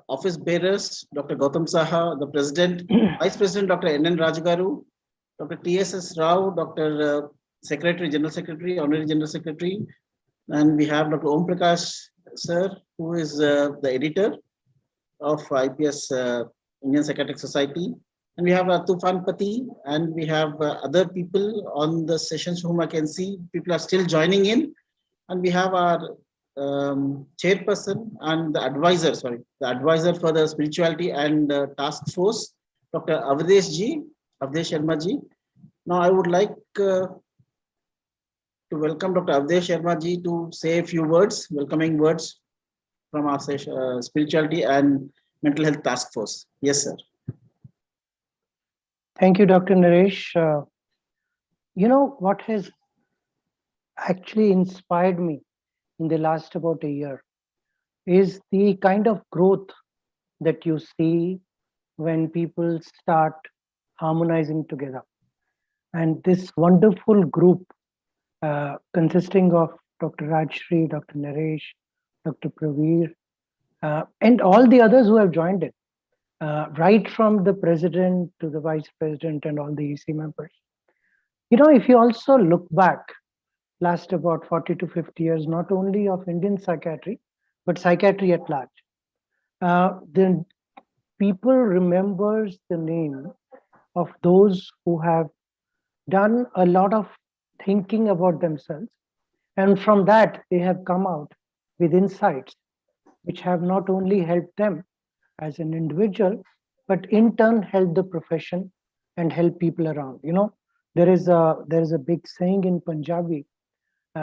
office bearers, Dr. Gautam Saha, the President, Vice President, Dr. N.N. Rajgaru, Dr. T.S.S. Rao, Dr. Secretary, General Secretary, Honorary General Secretary, and we have Dr. Om Prakash, sir, who is the editor of IPS, Indian Psychiatric Society. And we have Tufan Pati, and we have other people on the sessions whom I can see. People are still joining in. And we have our chairperson and the advisor for the spirituality and task force, Dr. Avdesh Sharma ji. Now I would like to welcome Dr. Avdesh Sharma ji to say a few words, welcoming words from our spirituality and mental health task force. Yes, sir. Thank you, Dr. Naresh. You know what has actually inspired me in the last about a year is the kind of growth that you see when people start harmonizing together. And this wonderful group consisting of Dr. Rajesh Ray, Dr. Naresh, Dr. Praveer, and all the others who have joined it, right from the president to the vice president and all the EC members. You know, if you also look back, last about 40 to 50 years, not only of Indian psychiatry, but psychiatry at large, then people remembers the name of those who have done a lot of thinking about themselves. And from that, they have come out with insights which have not only helped them as an individual, but in turn help the profession and help people around. You know, there is a big saying in Punjabi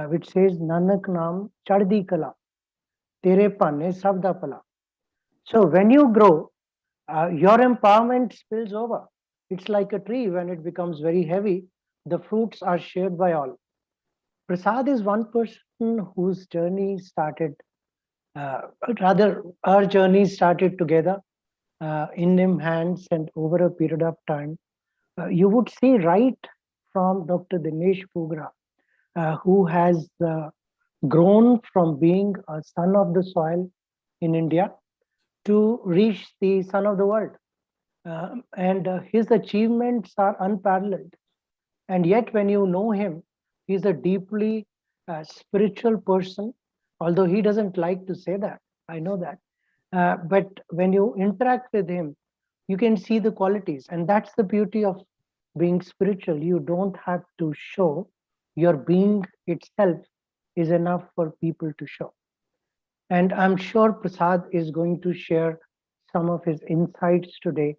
which says, Nanak Naam Chaddi Kala, Tere Panne Sabda Pala. So when you grow, your empowerment spills over. It's like a tree when it becomes very heavy, the fruits are shared by all. Prasad is one person whose journey started, our journey started together in hands, and over a period of time. You would see right from Dr. Dinesh Pugra, who has grown from being a son of the soil in India to reach the son of the world. And his achievements are unparalleled. And yet when you know him, he's a deeply spiritual person, although he doesn't like to say that, I know that. But when you interact with him, you can see the qualities. And that's the beauty of being spiritual. You don't have to show, your being itself is enough for people to show. And I'm sure Prasad is going to share some of his insights today.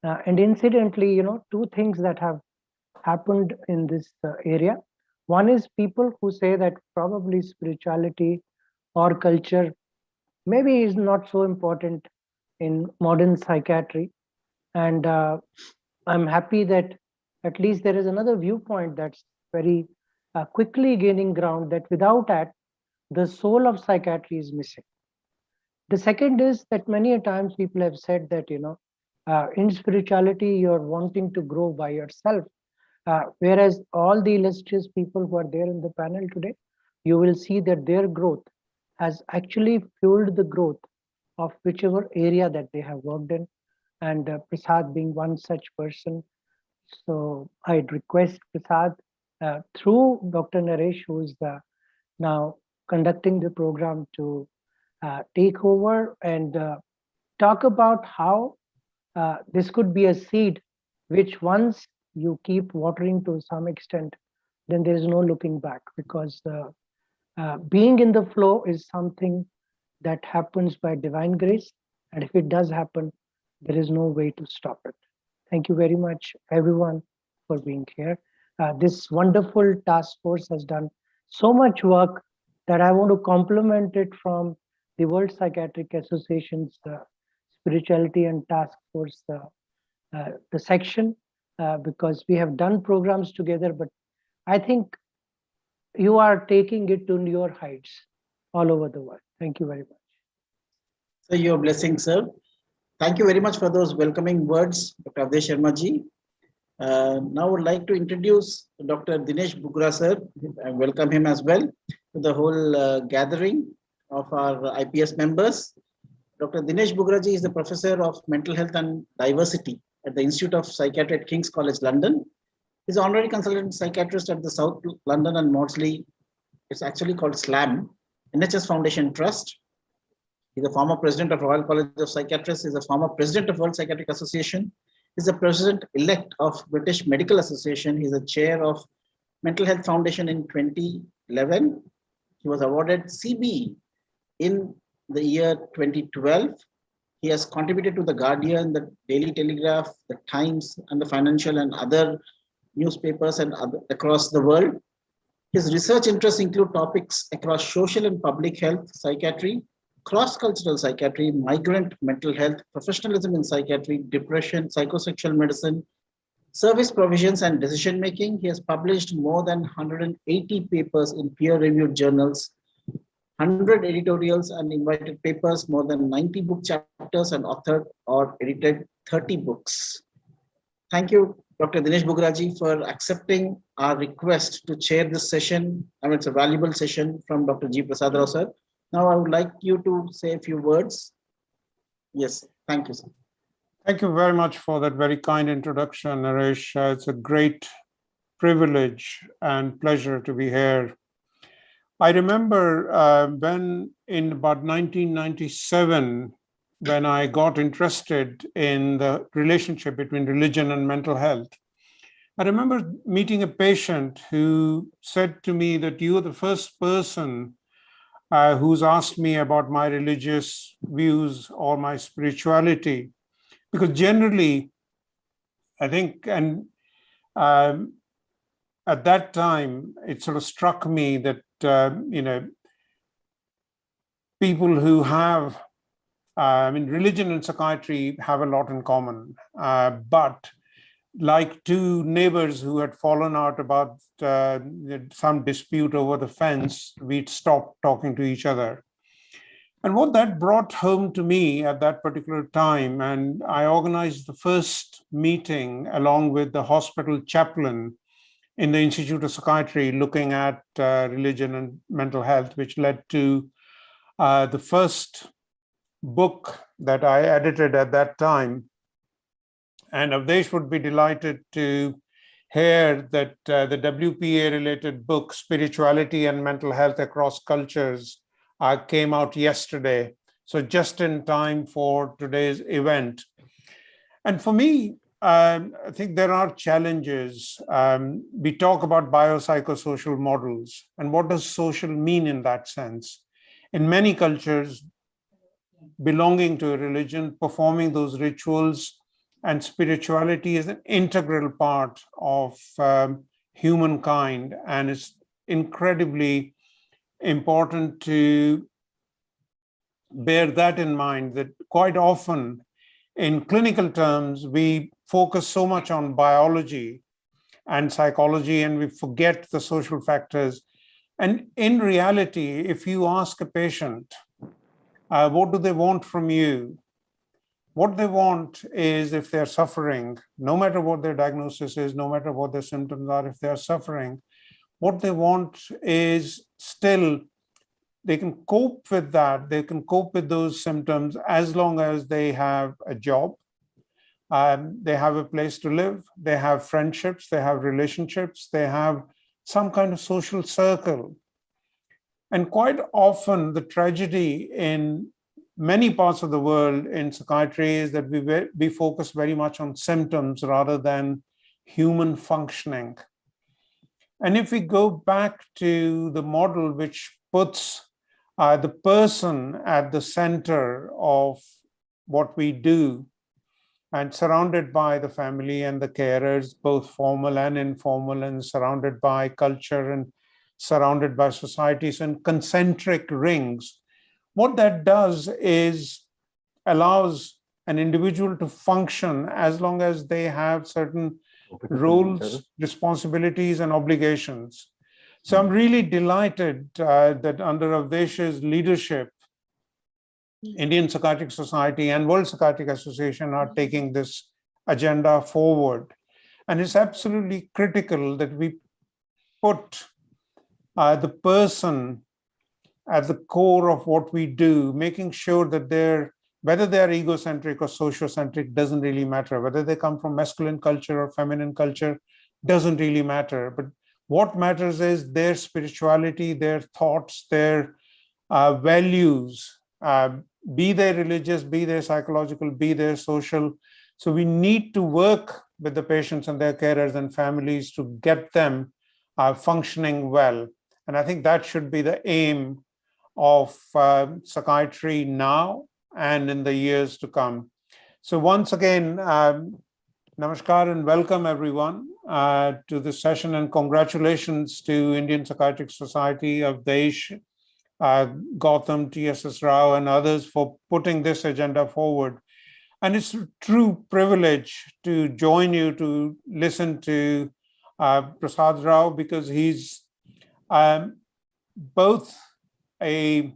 And incidentally, you know, two things that have happened in this area. One is people who say that probably spirituality or culture maybe is not so important in modern psychiatry. And I'm happy that at least there is another viewpoint that's very quickly gaining ground, that without that, the soul of psychiatry is missing. The second is that many a times people have said that, you know, in spirituality, you're wanting to grow by yourself. Whereas all the illustrious people who are there in the panel today, you will see that their growth has actually fueled the growth of whichever area that they have worked in. And Prasad being one such person. So I'd request Prasad through Dr. Naresh, who is now conducting the program, to take over and talk about how this could be a seed which once you keep watering to some extent, then there is no looking back, because being in the flow is something that happens by divine grace. And if it does happen, there is no way to stop it. Thank you very much, everyone, for being here. This wonderful task force has done so much work that I want to compliment it from the World Psychiatric Association's Spirituality and Task Force, the section, because we have done programs together, but I think you are taking it to your heights all over the world. Thank you very much. So your blessing, sir. Thank you very much for those welcoming words, Dr. Avdesh Sharma ji. Now I would like to introduce Dr. Dinesh Pugra, sir. I welcome him as well to the whole gathering of our IPS members. Dr. Dinesh Bugraji is the Professor of Mental Health and Diversity at the Institute of Psychiatry at King's College London. He's an honorary consultant psychiatrist at the South London and Maudsley. It's actually called SLAM, NHS Foundation Trust. He's a former president of Royal College of Psychiatrists. He's a former president of World Psychiatric Association. He's the president-elect of British Medical Association. He's the chair of Mental Health Foundation in 2011. He was awarded CB in the year 2012. He has contributed to The Guardian, the Daily Telegraph, the Times, and the Financial and other newspapers and across the world. His research interests include topics across social and public health, psychiatry, cross-cultural psychiatry, migrant mental health, professionalism in psychiatry, depression, psychosexual medicine, service provisions and decision-making. He has published more than 180 papers in peer-reviewed journals, 100 editorials and invited papers, more than 90 book chapters, and authored or edited 30 books. Thank you, Dr. Dinesh Bugraji, for accepting our request to chair this session. I mean, it's a valuable session from Dr. G. Prasada, sir. Now, I would like you to say a few words. Yes, thank you, sir. Thank you very much for that very kind introduction, Naresh. It's a great privilege and pleasure to be here. I remember when in about 1997, when I got interested in the relationship between religion and mental health, I remember meeting a patient who said to me that you are the first person who's asked me about my religious views or my spirituality. Because generally, I think, and at that time, it sort of struck me that, people who have, religion and psychiatry have a lot in common. But like two neighbors who had fallen out about some dispute over the fence, we'd stopped talking to each other. And what that brought home to me at that particular time, and I organized the first meeting along with the hospital chaplain in the Institute of Psychiatry looking at religion and mental health, which led to the first book that I edited at that time. And Avdesh would be delighted to hear that the WPA-related book, Spirituality and Mental Health Across Cultures, came out yesterday. So just in time for today's event. And for me, I think there are challenges. We talk about biopsychosocial models. And what does social mean in that sense? In many cultures, belonging to a religion, performing those rituals, and spirituality is an integral part of humankind. And it's incredibly important to bear that in mind, that quite often in clinical terms, we focus so much on biology and psychology, and we forget the social factors. And in reality, if you ask a patient, what do they want from you? What they want is, if they're suffering, no matter what their diagnosis is, no matter what their symptoms are, if they're suffering, what they want is still, they can cope with that. They can cope with those symptoms as long as they have a job, they have a place to live, they have friendships, they have relationships, they have some kind of social circle. And quite often the tragedy in many parts of the world in psychiatry is that we focus very much on symptoms rather than human functioning. And if we go back to the model which puts the person at the center of what we do, and surrounded by the family and the carers, both formal and informal, and surrounded by culture and surrounded by societies and concentric rings, what that does is allows an individual to function as long as they have certain roles, responsibilities, and obligations. So I'm really delighted that under Avdesh's leadership, Indian Psychiatric Society and World Psychiatric Association are taking this agenda forward. And it's absolutely critical that we put the person at the core of what we do, making sure that their whether they are egocentric or sociocentric doesn't really matter. Whether they come from masculine culture or feminine culture doesn't really matter. But what matters is their spirituality, their thoughts, their values, be they religious, be they psychological, be they social. So we need to work with the patients and their carers and families to get them functioning well. And I think that should be the aim of psychiatry now and in the years to come. So once again, namaskar and welcome everyone to this session, and congratulations to Indian Psychiatric Society of Desh, Gautam, TSS Rao and others for putting this agenda forward. And it's a true privilege to join you to listen to Prasada Rao, because he's both a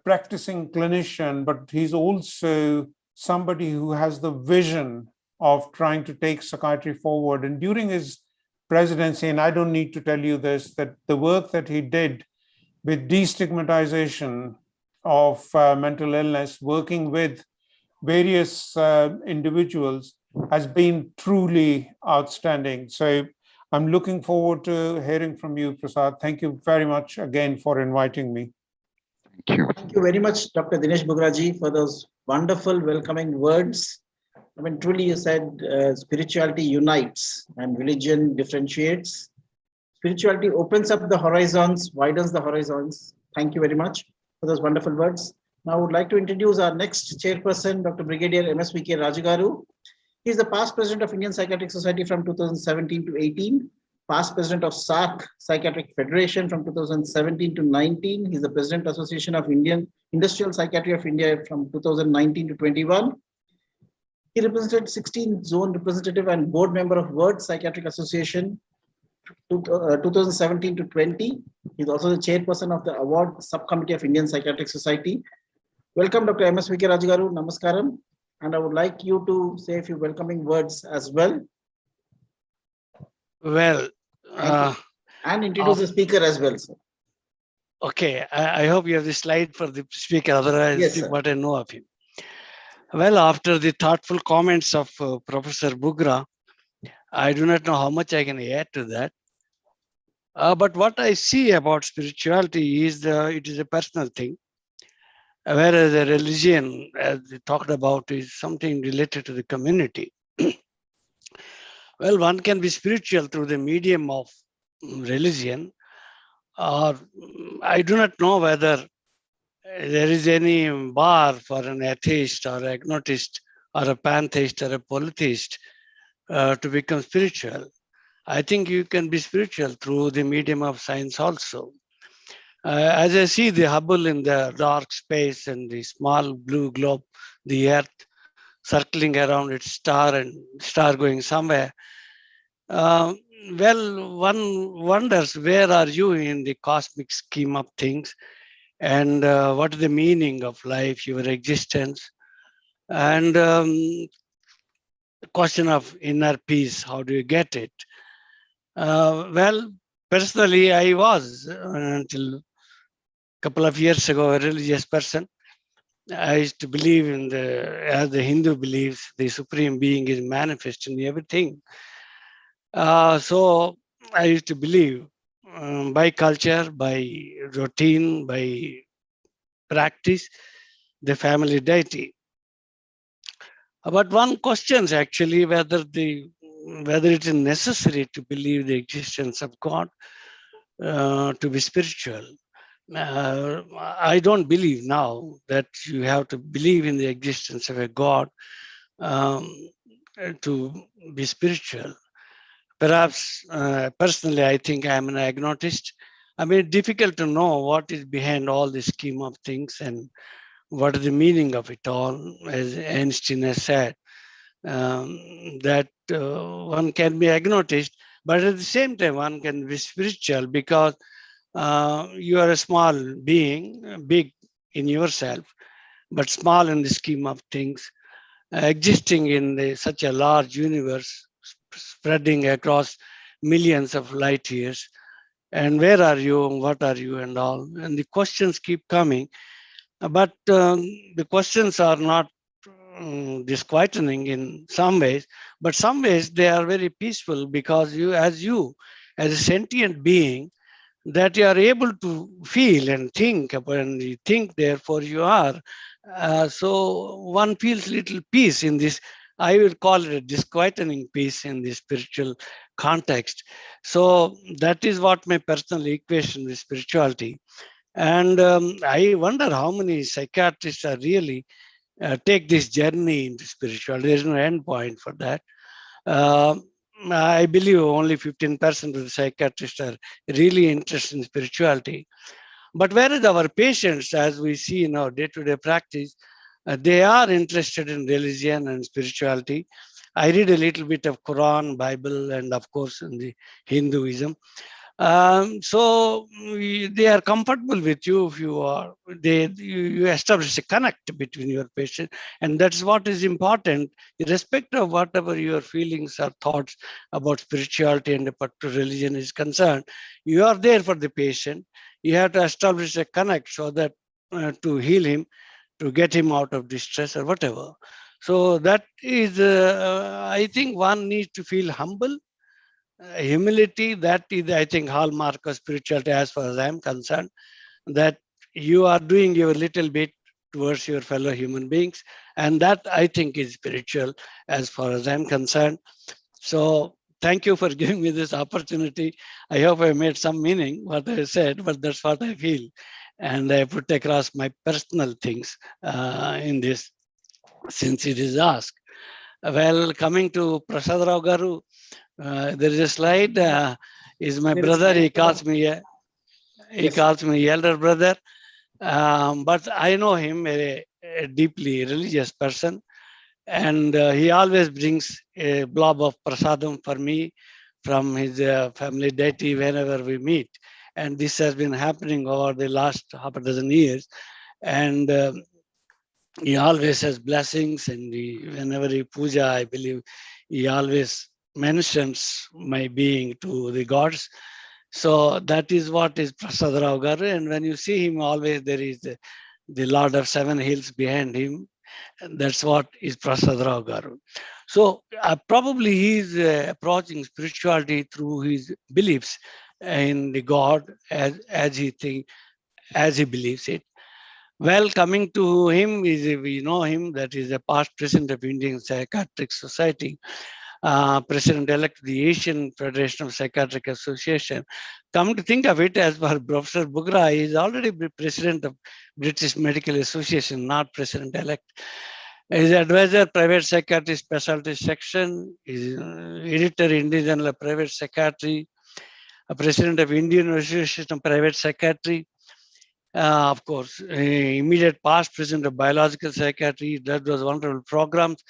practicing clinician, but he's also somebody who has the vision of trying to take psychiatry forward. And during his presidency, and I don't need to tell you this, that the work that he did with destigmatization of mental illness, working with various individuals, has been truly outstanding. So I'm looking forward to hearing from you, Prasad. Thank you very much again for inviting me. Thank you. Thank you very much, Dr. Dinesh Bugraji, for those wonderful welcoming words. I mean, truly you said spirituality unites and religion differentiates. Spirituality opens up the horizons, widens the horizons. Thank you very much for those wonderful words. Now I would like to introduce our next chairperson, Dr. Brigadier MSVK Rajagaru. He is the past president of Indian Psychiatric Society from 2017 to 18, past president of SARC Psychiatric Federation from 2017 to 19. He is the president Association of Indian Industrial Psychiatry of India from 2019 to 21. He represented 16 zone representative and board member of World Psychiatric Association 2017 to 20. He is also the chairperson of the award subcommittee of Indian Psychiatric Society. Welcome, Dr. MSVK Rajagaru. Namaskaram. And I would like you to say a few welcoming words as well. Well, and introduce the speaker as well, sir. Okay, I hope you have the slide for the speaker, otherwise Yes, what I know of him. Well, after the thoughtful comments of Professor Bugra, I do not know how much I can add to that. But what I see about spirituality is it is a personal thing, whereas a religion, as we talked about, is something related to the community. Well, one can be spiritual through the medium of religion, or I do not know whether there is any bar for an atheist or agnotist or a pantheist or a polytheist to become spiritual. I think you can be spiritual through the medium of science also. As I see the Hubble in the dark space and the small blue globe, the Earth circling around its star and star going somewhere, well, one wonders, where are you in the cosmic scheme of things? And what is the meaning of life, your existence? And the question of inner peace, how do you get it? Well, personally, I was, until a couple of years ago, a religious person. I used to believe in as the Hindu believes, the supreme being is manifest in everything. So I used to believe by culture, by routine, by practice, the family deity. But one questions actually whether it is necessary to believe the existence of God to be spiritual. I don't believe now that you have to believe in the existence of a God to be spiritual. Perhaps personally, I think I'm an agnotist. I mean, it's difficult to know what is behind all the scheme of things and what is the meaning of it all, as Einstein has said, that one can be agnotist, but at the same time, one can be spiritual because you are a small being, big in yourself, but small in the scheme of things, existing in such a large universe, spreading across millions of light years. And where are you, and what are you, and all? And the questions keep coming. But the questions are not disquieting in some ways, but some ways they are very peaceful, because you, as a sentient being, that you are able to feel and think, and you think, therefore you are. So one feels little peace in this. I will call it a disquieting peace in the spiritual context. So that is what my personal equation with spirituality. And I wonder how many psychiatrists are really take this journey into spirituality. There is no end point for that. I believe only 15% of the psychiatrists are really interested in spirituality. But whereas our patients, as we see in our day-to-day practice, they are interested in religion and spirituality. I read a little bit of Quran, Bible, and of course in the Hinduism. So they are comfortable with you if you are, you establish a connect between your patient, and that's what is important, irrespective of whatever your feelings or thoughts about spirituality and a particular religion is concerned. You are there for the patient. You have to establish a connect so that to heal him, to get him out of distress or whatever. So that is, I think one needs to feel humble. Humility, that is, I think, hallmark of spirituality as far as I'm concerned, that you are doing your little bit towards your fellow human beings. And that, I think, is spiritual as far as I'm concerned. So thank you for giving me this opportunity. I hope I made some meaning what I said, but that's what I feel. And I put across my personal things in this, since it is asked. Well, coming to Prasada Rao Garu, there is a slide. Is my brother? He calls me. He Yes. calls me elder brother. But I know him a deeply religious person, and he always brings a blob of prasadam for me from his family deity whenever we meet. And this has been happening over the last half a dozen years. And he always has blessings, and whenever he puja, I believe he always mentions my being to the gods. So that is what is Prasada Rao Garu. And when you see him, always there is the Lord of Seven Hills behind him. And that's what is Prasada Rao Garu. So probably he is approaching spirituality through his beliefs in the God as he believes it. Well, coming to him, we know him, that is a past president of Indian Psychiatric Society, president-elect of the Asian Federation of Psychiatric Association. Come to think of it, as per Professor Bugra, he is already president of British Medical Association, not president-elect. His advisor, private psychiatry specialty section, is editor, Indian Journal of Private Psychiatry, president of Indian Association of Private Psychiatry. Of course, immediate past president of biological psychiatry. That was wonderful programs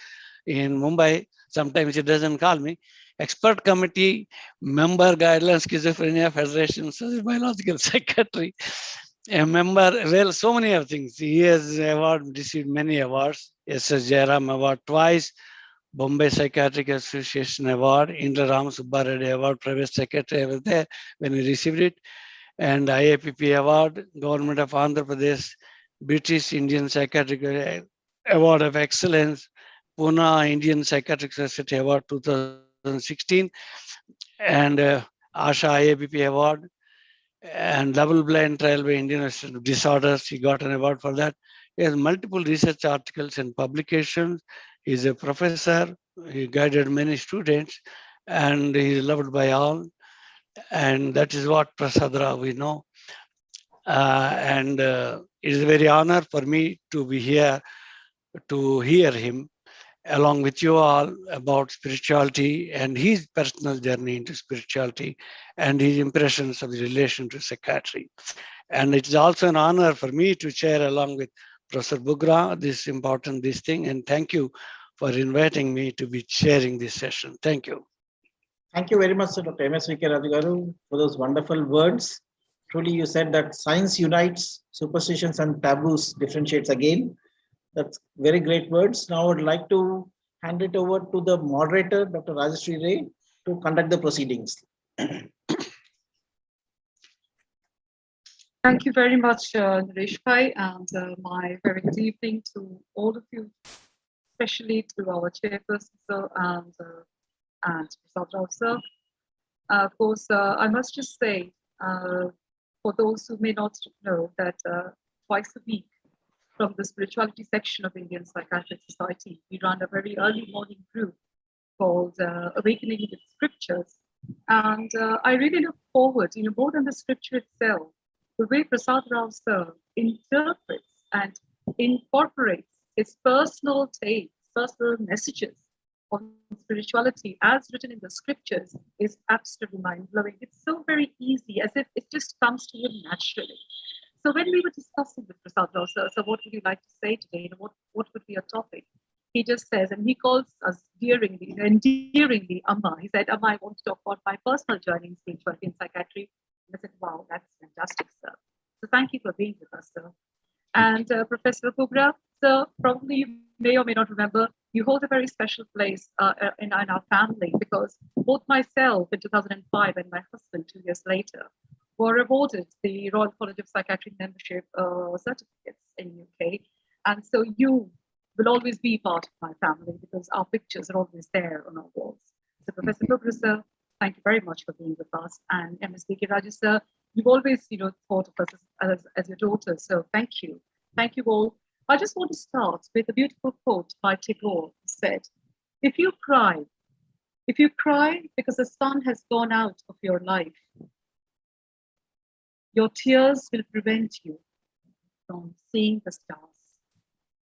in Mumbai. Sometimes he doesn't call me. Expert committee, member, guidelines, schizophrenia, federation, biological psychiatry. A member, well, so many of things. He has received many awards. S.S. Jairam Award twice, Bombay Psychiatric Association Award, Indra Ram Subba Reddy Award, private secretary. I was there when he received it. And IAPP Award, Government of Andhra Pradesh, British Indian Psychiatric Award of Excellence, Pune Indian Psychiatric Society Award 2016, and Asha IAPP Award, and double blind trial by Indian Institute of Disorders. He got an award for that. He has multiple research articles and publications. He's a professor. He guided many students, and he is loved by all. And that is what Prasada we know. And it is a very honor for me to be here to hear him along with you all about spirituality and his personal journey into spirituality and his impressions of the relation to psychiatry. And it is also an honor for me to share along with Professor Bugra this thing. And thank you for inviting me to be sharing this session. Thank you. Thank you very much, Sir Dr. M.S.V.K. Rajgaru, for those wonderful words. Truly, you said that science unites, superstitions and taboos differentiates again. That's very great words. Now I would like to hand it over to the moderator, Dr. Rajesh Ray, to conduct the proceedings. Thank you very much, Naresh Bhai, and my very good evening to all of you, especially to our chairperson, sir, and Prasada, sir. Of course, I must just say, for those who may not know, that twice a week from the spirituality section of Indian Psychiatric Society, we run a very early morning group called Awakening with Scriptures. And I really look forward, more than the scripture itself, the way Prasad Rao sir interprets and incorporates his personal takes, personal messages on spirituality as written in the scriptures is absolutely mind-blowing. It's so very easy, as if it just comes to you naturally. So when we were discussing with Prasad Rao sir, so what would you like to say today? What would be a topic? He just says, and he calls us endearingly Amma. He said, Amma, I want to talk about my personal journey in spirituality and psychiatry. And I said, wow, that's fantastic, sir. So thank you for being with us, sir. And Professor Bugra, sir, probably you may or may not remember, you hold a very special place in our family, because both myself in 2005 and my husband 2 years later were awarded the Royal College of Psychiatry membership certificates in UK. And so you will always be part of my family, because our pictures are always there on our walls. So Professor Bugra, sir, thank you very much for being with us. And MSBK Rajesh, sir, you've always thought of us as your daughter. So thank you. Thank you all. I just want to start with a beautiful quote by Tagore, who said, if you cry because the sun has gone out of your life, your tears will prevent you from seeing the stars.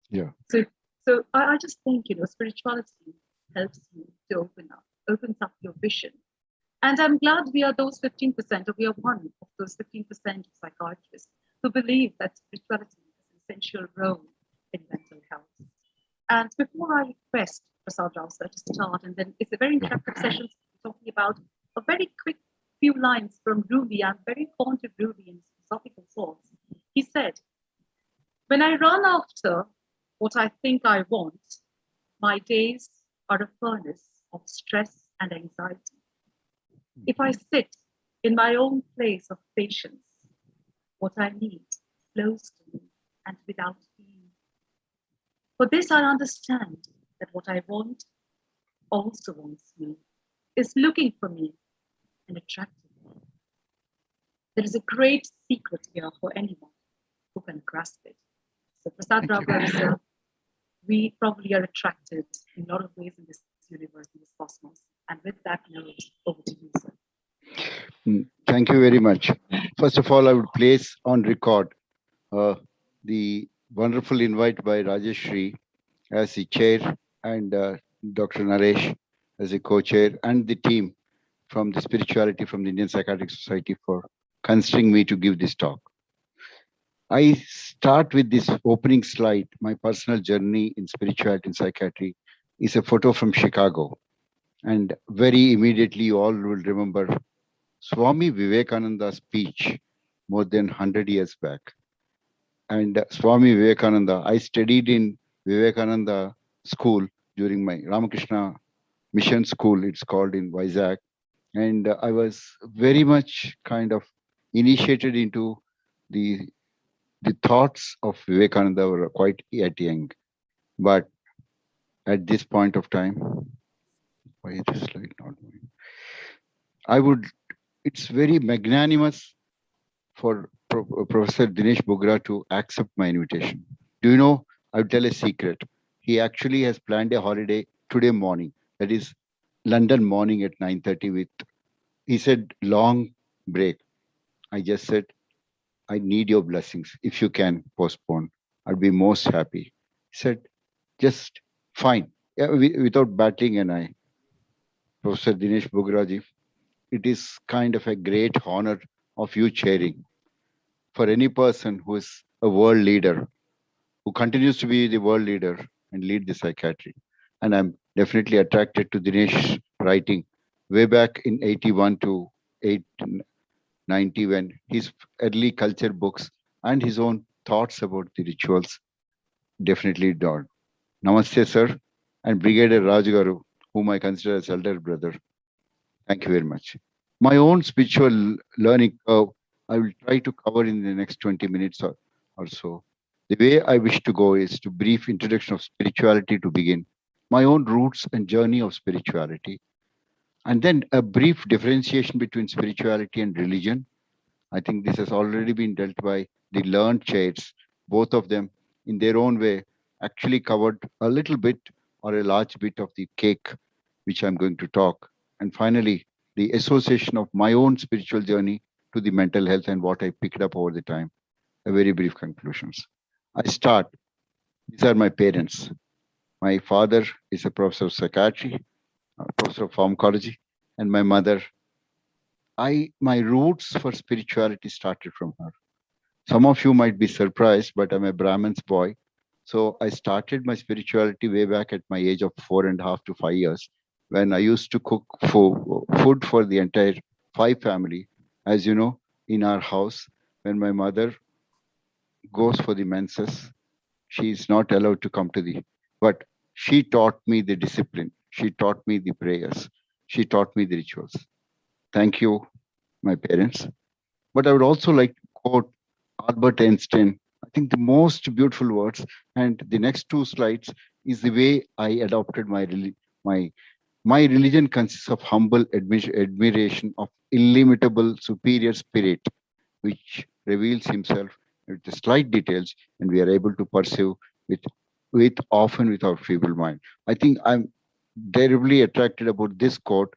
Yeah. So I just think, spirituality helps you to opens up your vision. And I'm glad we are those 15%, or we are one of those 15% of psychiatrists who believe that spirituality has an essential role in mental health. And before I request Prasad Rao sir to start, and then it's a very interactive session talking about a very quick few lines from Rumi. I'm very fond of Rumi in philosophical thoughts. He said, when I run after what I think I want, my days are a furnace of stress and anxiety. If I sit in my own place of patience, what I need flows to me and without feeling. For this I understand that what I want also wants me, is looking for me and attracting me. There is a great secret here for anyone who can grasp it. So Prasad Rao sir, we probably are attracted in a lot of ways in this universe, in this cosmos. And with that note, over to you, sir. Thank you very much. First of all, I would place on record the wonderful invite by Rajesh Ray as the chair, and Dr. Naresh as the co-chair, and the team from the spirituality from the Indian Psychiatric Society for considering me to give this talk. I start with this opening slide. My personal journey in spirituality and psychiatry is a photo from Chicago. And very immediately, you all will remember Swami Vivekananda's speech more than 100 years back. And Swami Vivekananda, I studied in Vivekananda school during my Ramakrishna mission school, it's called, in Vizag. And I was very much kind of initiated into the thoughts of Vivekananda were quite yet young. But at this point of time, why is this slide not moving? It's very magnanimous for Professor Dinesh Bogra to accept my invitation. Do you know, I'll tell a secret. He actually has planned a holiday today morning, that is London morning at 9:30 with, he said, long break. I just said, I need your blessings. If you can postpone, I'll be most happy. He said, just fine. Yeah, without batting an eye. Professor Dinesh Bograji, it is kind of a great honor of you chairing. For any person who is a world leader, who continues to be the world leader and lead the psychiatry. And I'm definitely attracted to Dinesh's writing way back in 81 to 90, when his early culture books and his own thoughts about the rituals definitely dawned. Namaste, sir, and Brigadier Rajgaru, whom I consider as elder brother. Thank you very much. My own spiritual learning curve I will try to cover in the next 20 minutes or so. The way I wish to go is to brief introduction of spirituality to begin, my own roots and journey of spirituality, and then a brief differentiation between spirituality and religion. I think this has already been dealt by the learned chairs, both of them in their own way actually covered a little bit or a large bit of the cake, which I'm going to talk. And finally, the association of my own spiritual journey to the mental health and what I picked up over the time. A very brief conclusions. I start. These are my parents. My father is a professor of psychiatry, a professor of pharmacology, and my mother. My roots for spirituality started from her. Some of you might be surprised, but I'm a Brahmin's boy. So I started my spirituality way back at my age of 4.5 to 5 years, when I used to cook food for the entire 5 family. As you know, in our house, when my mother goes for the menses, she is not allowed to come to but she taught me the discipline. She taught me the prayers. She taught me the rituals. Thank you, my parents. But I would also like to quote Albert Einstein. I think the most beautiful words, and the next 2 slides is the way I adopted my my religion consists of humble admiration of illimitable superior spirit, which reveals himself with the slight details, and we are able to pursue with often with our feeble mind. I think I'm terribly attracted about this quote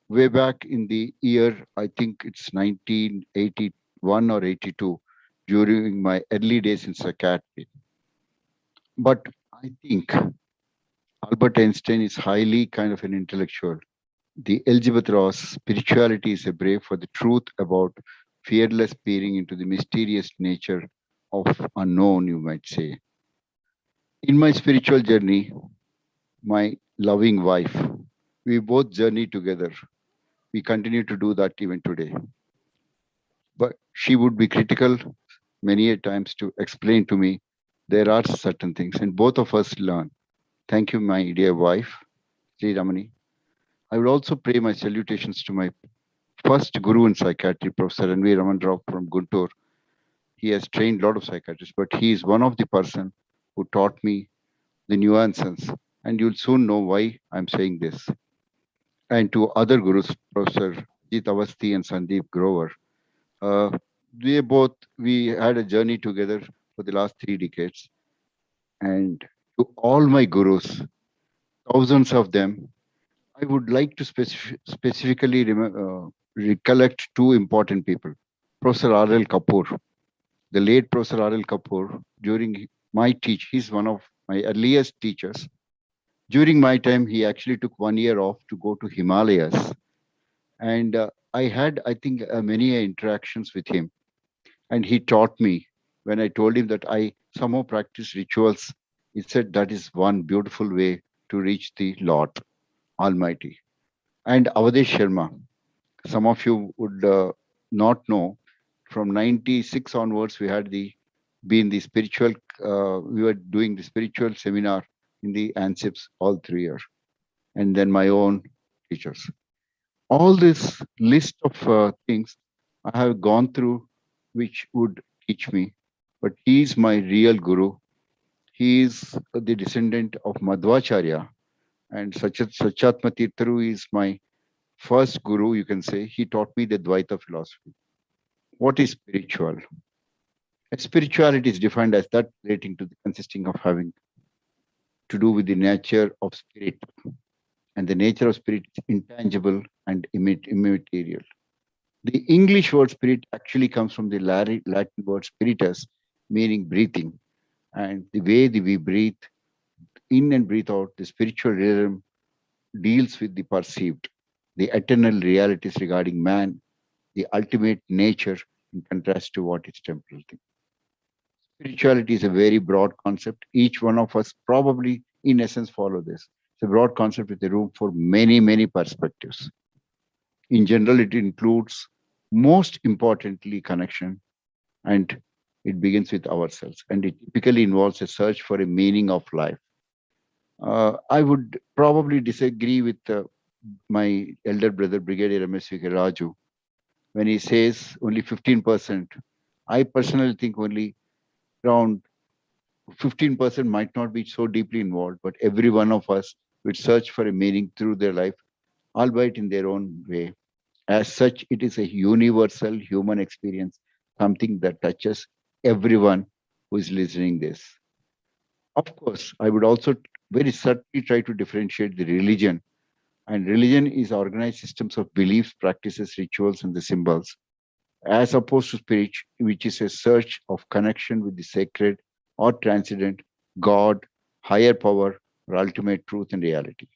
way back in the year, I think it's 1981 or 82, during my early days in psychiatry. But I think Albert Einstein is highly kind of an intellectual. The Elizabeth Ross, spirituality is a brave for the truth about fearless peering into the mysterious nature of unknown, you might say. In my spiritual journey, my loving wife, we both journey together. We continue to do that even today. But she would be critical many a times to explain to me there are certain things, and both of us learn. Thank you, my dear wife, Sri Ramani. I would also pay my salutations to my first guru in psychiatry, Professor N.V. Raman Rao from Guntur. He has trained a lot of psychiatrists, but he is one of the person who taught me the nuances, and you'll soon know why I'm saying this. And to other gurus, Professor Jit Avasti and Sandeep Grover, we had a journey together for the last 3 decades. And to all my gurus, thousands of them, I would like to specifically recollect 2 important people. Professor R.L. Kapoor, the late Professor R.L. Kapoor, during my he's one of my earliest teachers. During my time, he actually took 1 year off to go to Himalayas. And I had, I think, many interactions with him. And he taught me when I told him that I somehow practice rituals. He said that is one beautiful way to reach the Lord Almighty. And Avadesh Sharma, some of you would not know, from 96 onwards, we had been the spiritual, we were doing the spiritual seminar in the ANSIPs all 3 years. And then my own teachers. All this list of things I have gone through, which would teach me, but he is my real guru. He is the descendant of Madhvacharya, and Sachatma Tirtharu is my first guru, you can say. He taught me the Dvaita philosophy. What is spiritual? Spirituality is defined as that relating to the consisting of having to do with the nature of spirit. And the nature of spirit is intangible and immaterial. The English word spirit actually comes from the Latin word spiritus, meaning breathing. And the way that we breathe in and breathe out, the spiritual rhythm deals with the perceived, the eternal realities regarding man, the ultimate nature in contrast to what is temporal thing. Spirituality is a very broad concept. Each one of us probably, in essence, follow this. It's a broad concept with a room for many, many perspectives. In general, it includes, most importantly, connection, and it begins with ourselves. And it typically involves a search for a meaning of life. I would probably disagree with my elder brother, Brigadier MS Raju. when he says only 15%, I personally think only around 15% might not be so deeply involved, but every one of us would search for a meaning through their life, albeit in their own way. As such, it is a universal human experience, something that touches everyone who is listening this. Of course, I would also very subtly try to differentiate the religion. And religion is organized systems of beliefs, practices, rituals, and the symbols, as opposed to spirit, which is a search of connection with the sacred or transcendent, God, higher power, or ultimate truth and reality.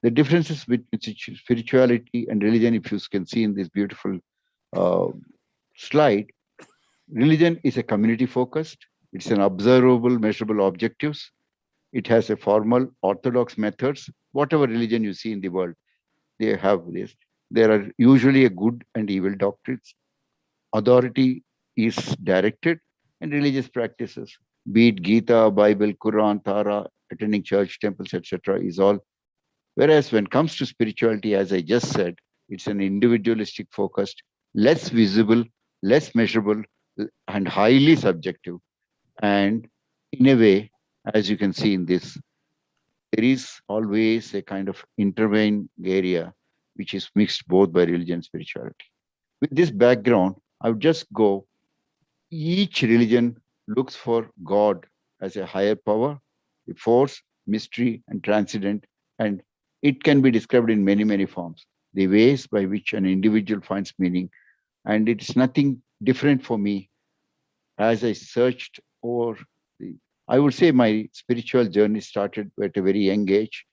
The differences between spirituality and religion, if you can see in this beautiful uh, slide, religion is a community focused, it's an observable, measurable objectives, it has a formal orthodox methods, whatever religion you see in the world, they have this. There are usually a good and evil doctrines. Authority is directed, and religious practices, be it Gita, Bible, Quran, Tara, attending church, temples, etc., is all. Whereas when it comes to spirituality, as I just said, it's an individualistic focused, less visible, less measurable, and highly subjective. And in a way, as you can see in this, there is always a kind of intervening area which is mixed both by religion and spirituality. With this background, I would just go, each religion looks for God as a higher power, a force, mystery, and transcendent, and it can be described in many, many forms. The ways by which an individual finds meaning, and it's nothing different for me as I searched over the, I would say my spiritual journey started at a very young age,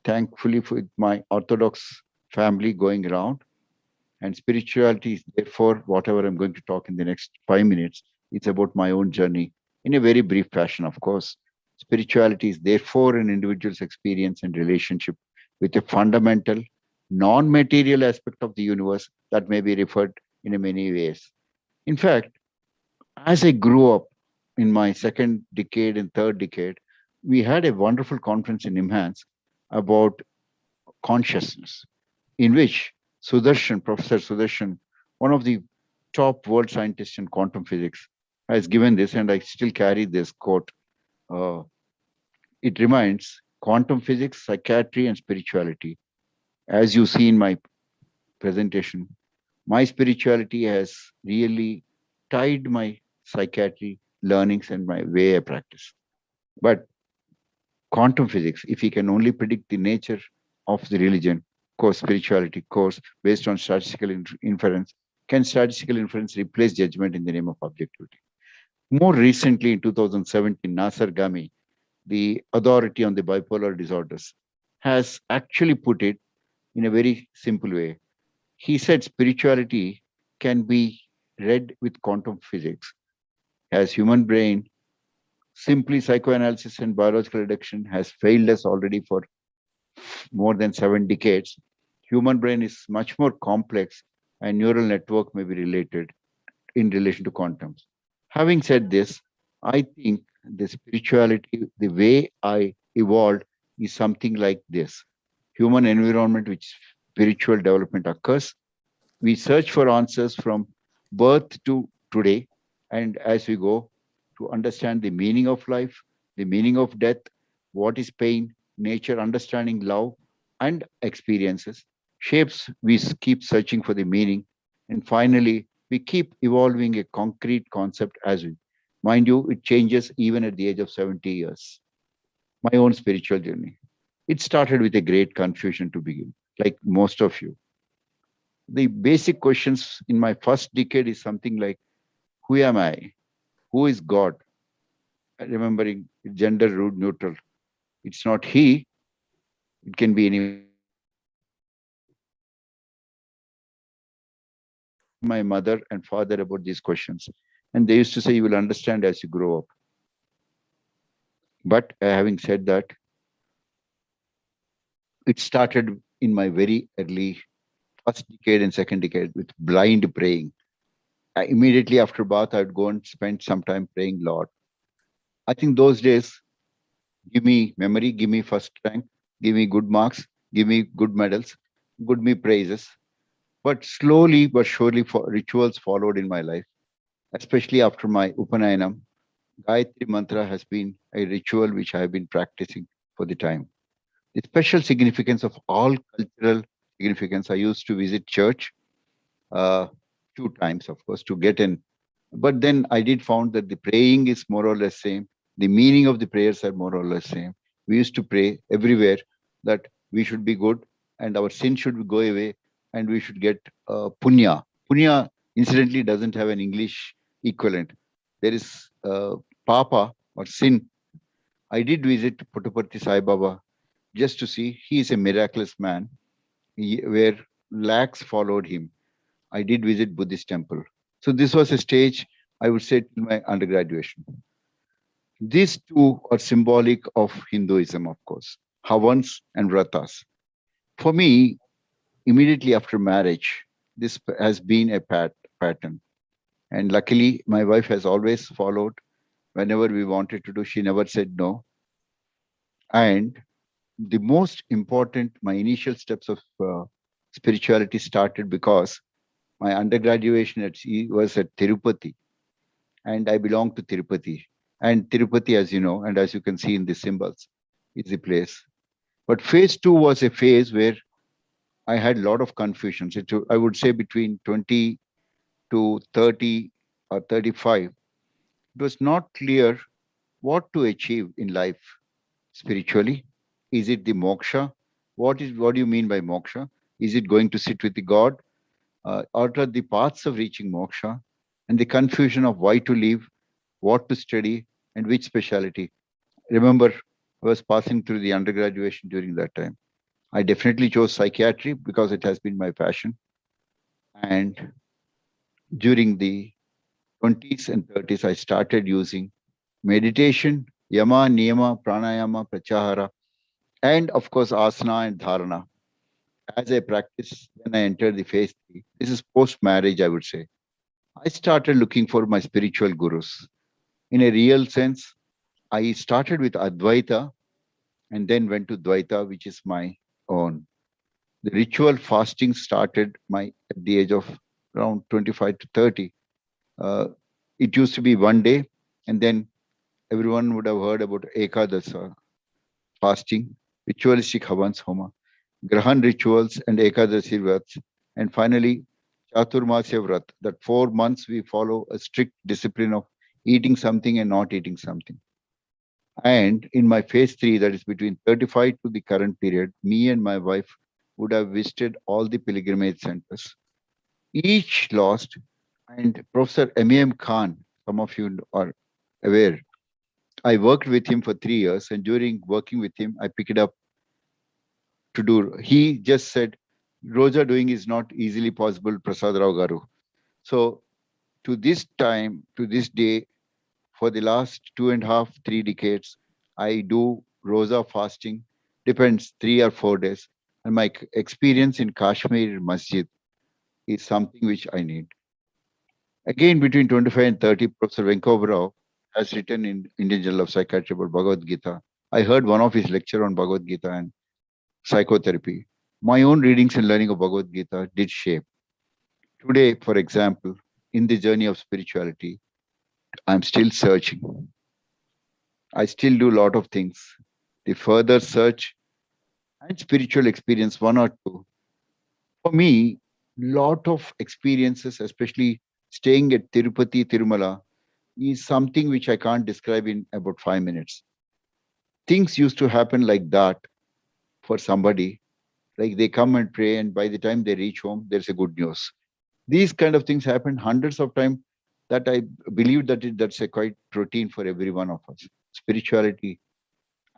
thankfully with my Orthodox family going around. And spirituality is therefore, whatever I'm going to talk in the next 5 minutes, it's about my own journey in a very brief fashion, of course. Spirituality is therefore an individual's experience and relationship with a fundamental, non-material aspect of the universe that may be referred in many ways. In fact, as I grew up in my second decade and third decade, we had a wonderful conference in IMHANS about consciousness, in which Sudarshan, Professor Sudarshan, one of the top world scientists in quantum physics, has given this, and I still carry this quote. It reminds quantum physics, psychiatry, and spirituality. As you see in my presentation, my spirituality has really tied my psychiatry learnings and my way I practice. But quantum physics, if we can only predict the nature of the religion, course, spirituality course, based on statistical inference, can statistical inference replace judgment in the name of objectivity? More recently, in 2017, Nasser Gami, the authority on the bipolar disorders, has actually put it in a very simple way. He said spirituality can be read with quantum physics as human brain. Simply psychoanalysis and biological reduction has failed us already for more than 7 decades. Human brain is much more complex and neural network may be related in relation to quantums. Having said this, I think the spirituality, the way I evolved is something like this. Human environment which spiritual development occurs. We search for answers from birth to today, and as we go to understand the meaning of life, the meaning of death, what is pain, nature, understanding love and experiences, shapes, we keep searching for the meaning, and finally, we keep evolving a concrete concept as we, mind you, it changes even at the age of 70 years. My own spiritual journey. It started with a great confusion to begin, like most of you. The basic questions in my first decade is something like, who am I? Who is God? Remembering gender neutral. It's not he, it can be any. My mother and father about these questions. And they used to say, you will understand as you grow up. But having said that, it started in my very early first decade and second decade with blind praying. Immediately after bath, I would go and spend some time praying, Lord. I think those days, give me memory, give me first rank, give me good marks, give me good medals, give me praises. But slowly but surely rituals followed in my life, especially after my Upanayanam. Gayatri Mantra has been a ritual which I have been practicing for the time. The special significance of all cultural significance. I used to visit church uh, 2 times, of course, to get in. But then I did found that the praying is more or less same. The meaning of the prayers are more or less same. We used to pray everywhere that we should be good and our sin should go away and we should get punya. Punya, incidentally, doesn't have an English equivalent. There is papa or sin. I did visit Puttaparthi Sai Baba just to see. He is a miraculous man where lakhs followed him. I did visit Buddhist temple. So this was a stage, I would say, till my undergraduation. These two are symbolic of Hinduism, of course, Havans and Vratas. For me, immediately after marriage, this has been a pattern. And luckily, my wife has always followed. Whenever we wanted to do, she never said no. And the most important, my initial steps of spirituality started because my undergraduation was at Tirupati, and I belong to Tirupati. And Tirupati, as you know, and as you can see in the symbols, is the place. But phase 2 was a phase where I had a lot of confusions. I would say between 20 to 30 or 35, it was not clear what to achieve in life spiritually. Is it the moksha? What do you mean by moksha? Is it going to sit with the God? Or are the paths of reaching moksha? And the confusion of why to live, what to study, and which specialty. Remember, I was passing through the undergraduation during that time. I definitely chose psychiatry because it has been my passion. And during the 20s and 30s, I started using meditation, yama, niyama, pranayama, pratyahara, and of course, asana and dharana as I practice when I entered the phase 3. This is post-marriage, I would say. I started looking for my spiritual gurus. In a real sense, I started with Advaita and then went to Dvaita, which is my own. The ritual fasting started at the age of around 25 to 30. It used to be one day, and then everyone would have heard about Ekadasa, fasting, ritualistic Havans Homa, Grahan rituals and Ekadasi Vrats, and finally Chaturmasya Vrat, that 4 months we follow a strict discipline of eating something and not eating something. And in my phase 3, that is between 35 to the current period, me and my wife would have visited all the pilgrimage centers, each lost. And Professor M.A.M. Khan, some of you are aware, I worked with him for 3 years, and during working with him, I picked it up to do. He just said, Roja doing is not easily possible, Prasada Rao Garu. So to this time, to this day, for the last 2.5, 3 decades, I do Rosa fasting, depends 3 or 4 days. And my experience in Kashmir Masjid is something which I need. Again, between 25 and 30, Professor Venkabrao has written in Indian Journal of Psychiatry about Bhagavad Gita. I heard one of his lecture on Bhagavad Gita and psychotherapy. My own readings and learning of Bhagavad Gita did shape. Today, for example, in the journey of spirituality, I'm still searching. I still do a lot of things. The further search and spiritual experience, 1 or 2. For me, lot of experiences, especially staying at Tirupati, Tirumala, is something which I can't describe in about 5 minutes. Things used to happen like that for somebody, like they come and pray, and by the time they reach home, there's a good news. These kind of things happen hundreds of times, that I believe that that's a quite routine for every one of us. Spirituality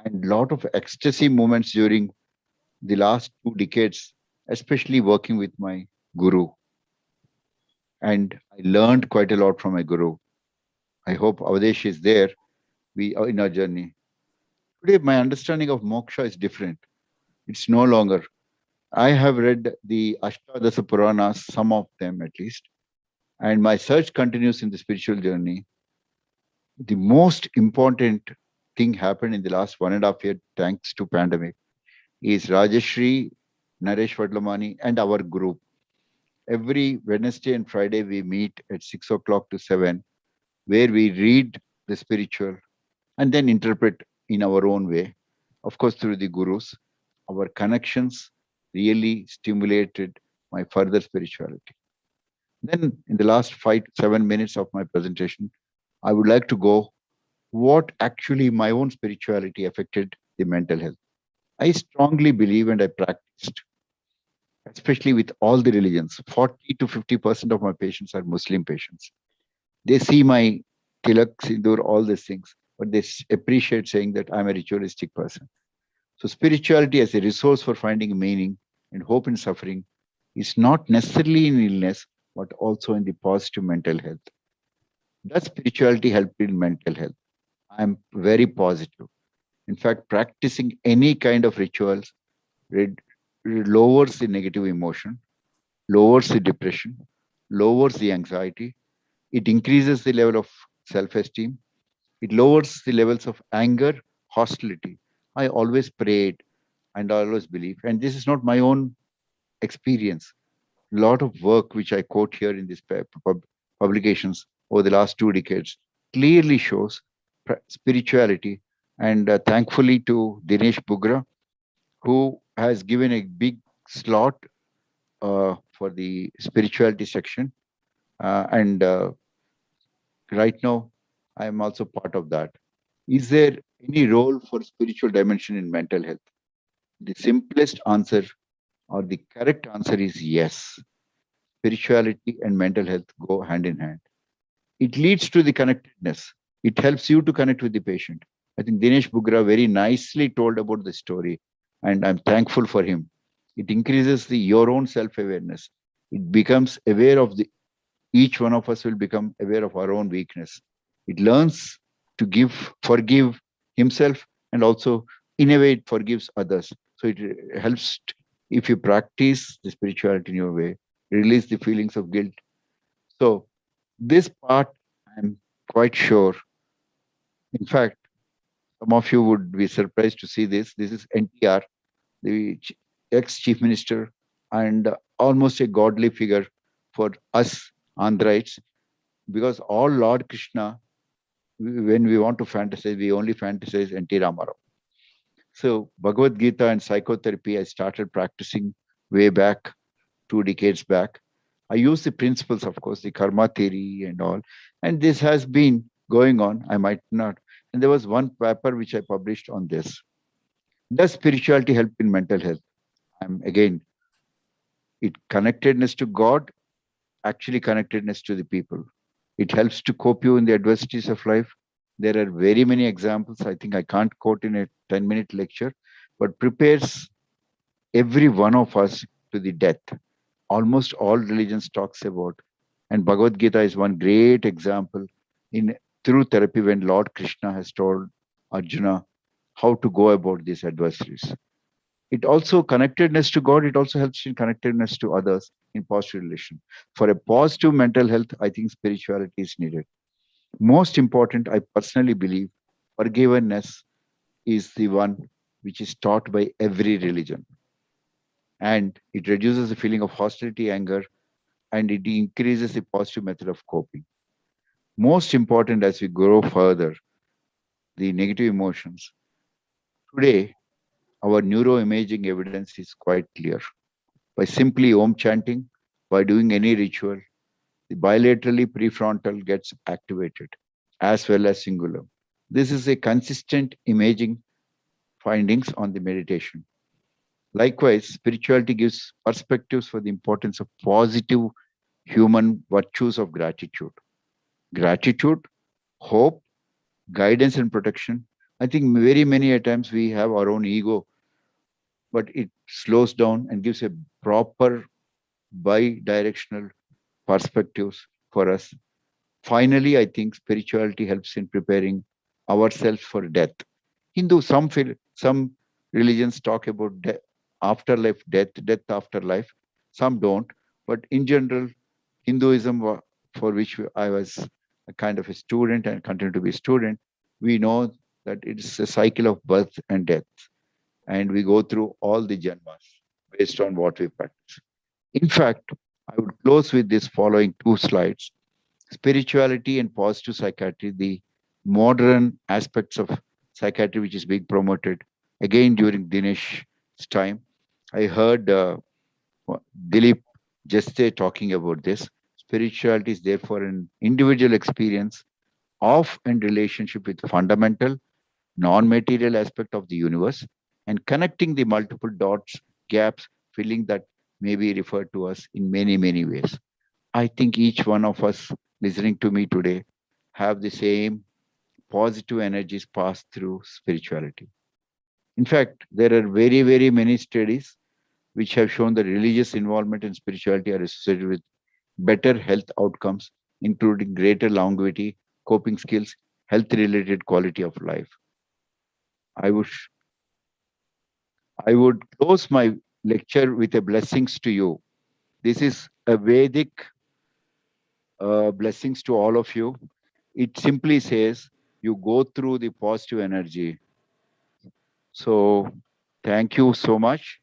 and lot of ecstasy moments during the last 2 decades, especially working with my guru. And I learned quite a lot from my guru. I hope Avadesh is there. We are in our journey. Today, my understanding of moksha is different. It's no longer. I have read the Ashtadasa Puranas, some of them at least, and my search continues in the spiritual journey. The most important thing happened in the last 1.5 years, thanks to pandemic, is Rajesh Ray, Naresh Vadlamani, and our group. every Wednesday and Friday we meet at 6 o'clock to 7, where we read the spiritual and then interpret in our own way, of course, through the gurus. Our connections really stimulated my further spirituality. Then, in the last 5 to 7 minutes of my presentation, I would like to go what actually my own spirituality affected the mental health. I strongly believe and I practiced, especially with all the religions. 40 to 50% of my patients are Muslim patients. They see my tilak, sindoor, all these things, but they appreciate saying that I'm a ritualistic person. So spirituality as a resource for finding meaning and hope in suffering is not necessarily in illness, but also in the positive mental health. Does spirituality help in mental health? I'm very positive. In fact, practicing any kind of rituals lowers the negative emotion, lowers the depression, lowers the anxiety. It increases the level of self-esteem. It lowers the levels of anger, hostility. I always prayed and I always believe, and this is not my own experience. A lot of work which I quote here in these publications over the last 2 decades clearly shows spirituality. And thankfully to Dinesh Bugra, who has given a big slot for the spirituality section. And right now, I am also part of that. Is there any role for spiritual dimension in mental health? The simplest answer or the correct answer is yes. Spirituality and mental health go hand in hand. It leads to the connectedness. It helps you to connect with the patient. I think Dinesh Bugra very nicely told about the story, and I'm thankful for him. It increases your own self-awareness. It becomes aware of each one of us will become aware of our own weakness. It learns to forgive himself, and also in a way it forgives others. So it helps if you practice the spirituality in your way, release the feelings of guilt. So this part, I'm quite sure. In fact, some of you would be surprised to see this. This is NTR, the ex-chief minister, and almost a godly figure for us Andhrites, because all Lord Krishna, when we want to fantasize, we only fantasize N.T. Ramarao. So Bhagavad Gita and psychotherapy, I started practicing way back, 2 decades back. I use the principles, of course, the karma theory and all. And this has been going on. I might not. And there was one paper which I published on this. Does spirituality help in mental health? Again, it connectedness to God, actually connectedness to the people. It helps to cope you in the adversities of life. There are very many examples. I think I can't quote in a 10-minute lecture, but prepares every one of us to the death. Almost all religions talks about, and Bhagavad Gita is one great example through therapy when Lord Krishna has told Arjuna how to go about these adversaries. It also connectedness to God. It also helps in connectedness to others in positive relation. For a positive mental health, I think spirituality is needed. Most important, I personally believe, forgiveness is the one which is taught by every religion. And it reduces the feeling of hostility, anger, and it increases the positive method of coping. Most important as we grow further, the negative emotions. Today, our neuroimaging evidence is quite clear. By simply Om chanting, by doing any ritual, the bilaterally prefrontal gets activated as well as cingulum. This is a consistent imaging findings on the meditation. Likewise, spirituality gives perspectives for the importance of positive human virtues of gratitude. Gratitude, hope, guidance and protection. I think very many a times we have our own ego, but it slows down and gives a proper bi-directional perspectives for us. Finally, I think spirituality helps in preparing ourselves for death. Some religions talk about afterlife, death after life. Some don't, but in general, Hinduism, for which I was a kind of a student and continue to be a student, we know that it's a cycle of birth and death, and we go through all the janmas based on what we practice. In fact, I would close with this following 2 slides. Spirituality and positive psychiatry, the modern aspects of psychiatry which is being promoted. Again, during Dinesh's time, I heard Dilip just talking about this. Spirituality is therefore an individual experience of and relationship with fundamental, non-material aspect of the universe and connecting the multiple dots, gaps, filling that may be referred to us in many, many ways. I think each one of us listening to me today have the same positive energies passed through spirituality. In fact, there are very, very many studies which have shown that religious involvement in spirituality are associated with better health outcomes, including greater longevity, coping skills, health-related quality of life. I would close my lecture with a blessings to you. This is a Vedic blessings to all of you. It simply says you go through the positive energy. So thank you so much.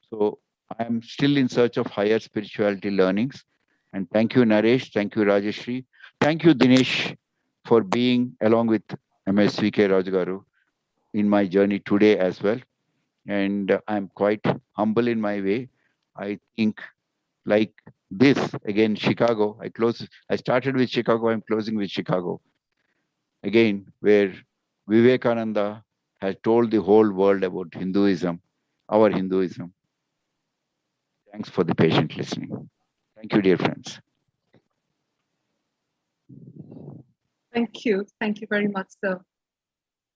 So I am still in search of higher spirituality learnings. And thank you, Naresh. Thank you, Rajesh Ray. Thank you, Dinesh, for being along with MSVK Rajgaru in my journey today as well. And I'm quite humble in my way. I think like this, again, Chicago, I started with Chicago, I'm closing with Chicago. Again, where Vivekananda has told the whole world about Hinduism, our Hinduism. Thanks for the patient listening. Thank you, dear friends. Thank you. Thank you very much, sir.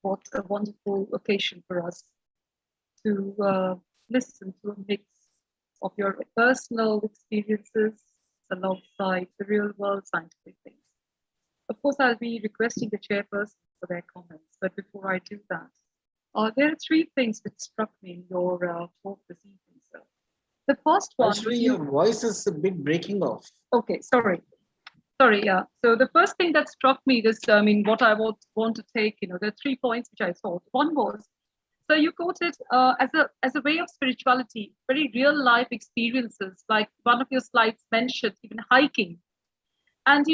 What a wonderful occasion for us to listen to a mix of your personal experiences alongside the real world scientific things. Of course, I'll be requesting the chairperson for their comments, but before I do that, there are 3 things that struck me in your talk this evening, sir. The first one. Actually, your voice is a bit breaking off. Okay, sorry, yeah. So the first thing that struck me is, what I want to take, there are 3 points which I thought. One was, so you quoted as a way of spirituality, very real life experiences, like one of your slides mentioned, even hiking. And,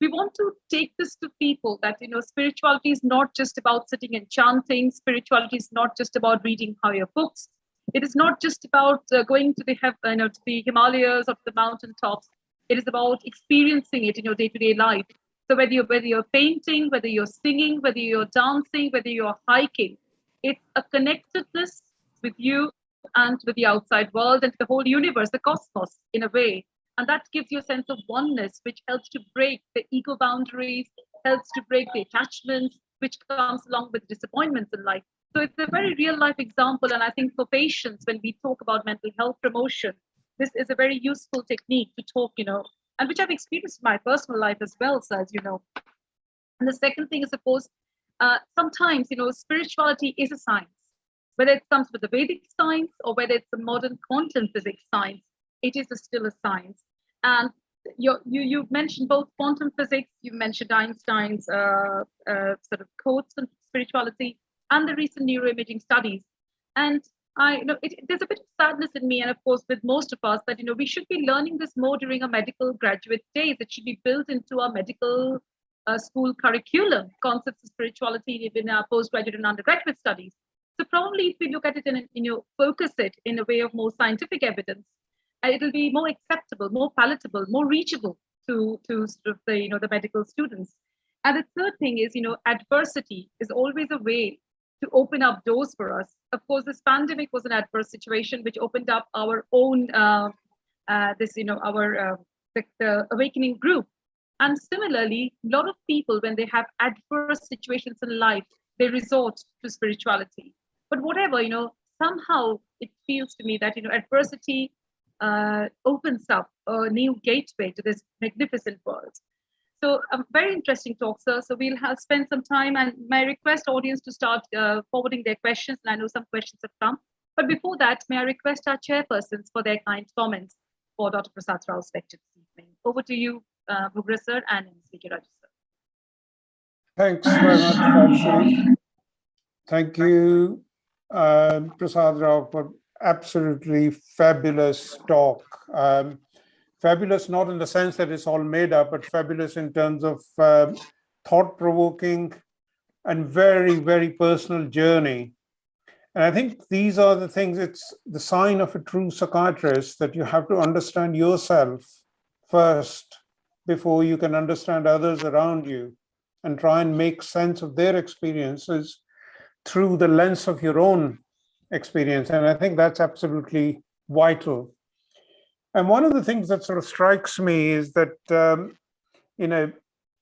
we want to take this to people that, spirituality is not just about sitting and chanting. Spirituality is not just about reading higher books. It is not just about going to the Himalayas or the mountaintops. It is about experiencing it in your day-to-day life. So whether you're painting, whether you're singing, whether you're dancing, whether you're hiking, it's a connectedness with you and with the outside world and the whole universe, the cosmos, in a way. And that gives you a sense of oneness, which helps to break the ego boundaries, helps to break the attachments, which comes along with disappointments in life. So it's a very real life example. And I think for patients, when we talk about mental health promotion, this is a very useful technique to talk, and which I've experienced in my personal life as well, so as you know. And the second thing is, of course, sometimes, spirituality is a science. Whether it comes with the Vedic science or whether it's the modern quantum physics science, it is still a science. And you've mentioned both quantum physics, you mentioned Einstein's sort of quotes on spirituality, and the recent neuroimaging studies. And there's a bit of sadness in me, and of course with most of us, that we should be learning this more during our medical graduate days. It should be built into our medical school curriculum, concepts of spirituality in our postgraduate and undergraduate studies. So probably if we look at it and focus it in a way of more scientific evidence, it'll be more acceptable, more palatable, more reachable to sort of the medical students. And the third thing is, adversity is always a way to open up doors for us. Of course, this pandemic was an adverse situation which opened up our own the awakening group. And similarly, a lot of people, when they have adverse situations in life, they resort to spirituality. But whatever, somehow it feels to me that adversity opens up a new gateway to this magnificent world. So a very interesting talk, sir. So we'll spend some time, and may I request audience to start forwarding their questions. And I know some questions have come. But before that, may I request our chairpersons for their kind comments for Dr. Prasad Rao's lecture this evening. Over to you, Bugra sir and Speaker Rajesh sir. Thanks very much, Rajshri. Thank you, Prasad Rao, for absolutely fabulous talk. fabulous not in the sense that it's all made up, but fabulous in terms of thought-provoking and very, very personal journey. And I think these are the things, it's the sign of a true psychiatrist that you have to understand yourself first before you can understand others around you and try and make sense of their experiences through the lens of your own experience. And I think that's absolutely vital. And one of the things that sort of strikes me is that,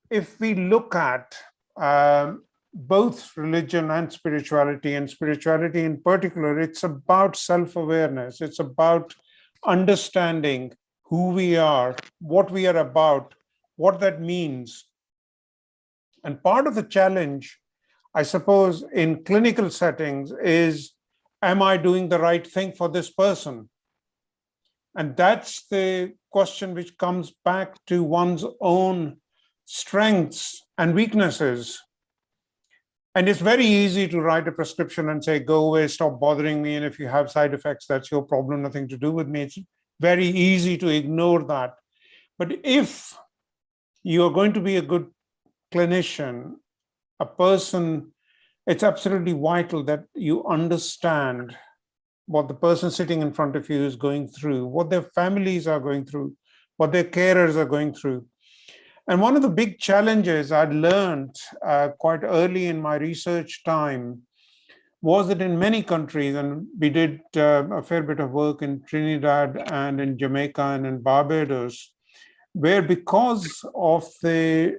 if we look at both religion and spirituality in particular, it's about self-awareness. It's about understanding who we are, what we are about, what that means. And part of the challenge, I suppose, in clinical settings is, am I doing the right thing for this person? And that's the question which comes back to one's own strengths and weaknesses. And it's very easy to write a prescription and say, go away, stop bothering me. And if you have side effects, that's your problem, nothing to do with me. It's very easy to ignore that. But if you are going to be a good clinician, a person, it's absolutely vital that you understand what the person sitting in front of you is going through, what their families are going through, what their carers are going through. And one of the big challenges I'd learned quite early in my research time was that in many countries, and we did a fair bit of work in Trinidad and in Jamaica and in Barbados, where because of the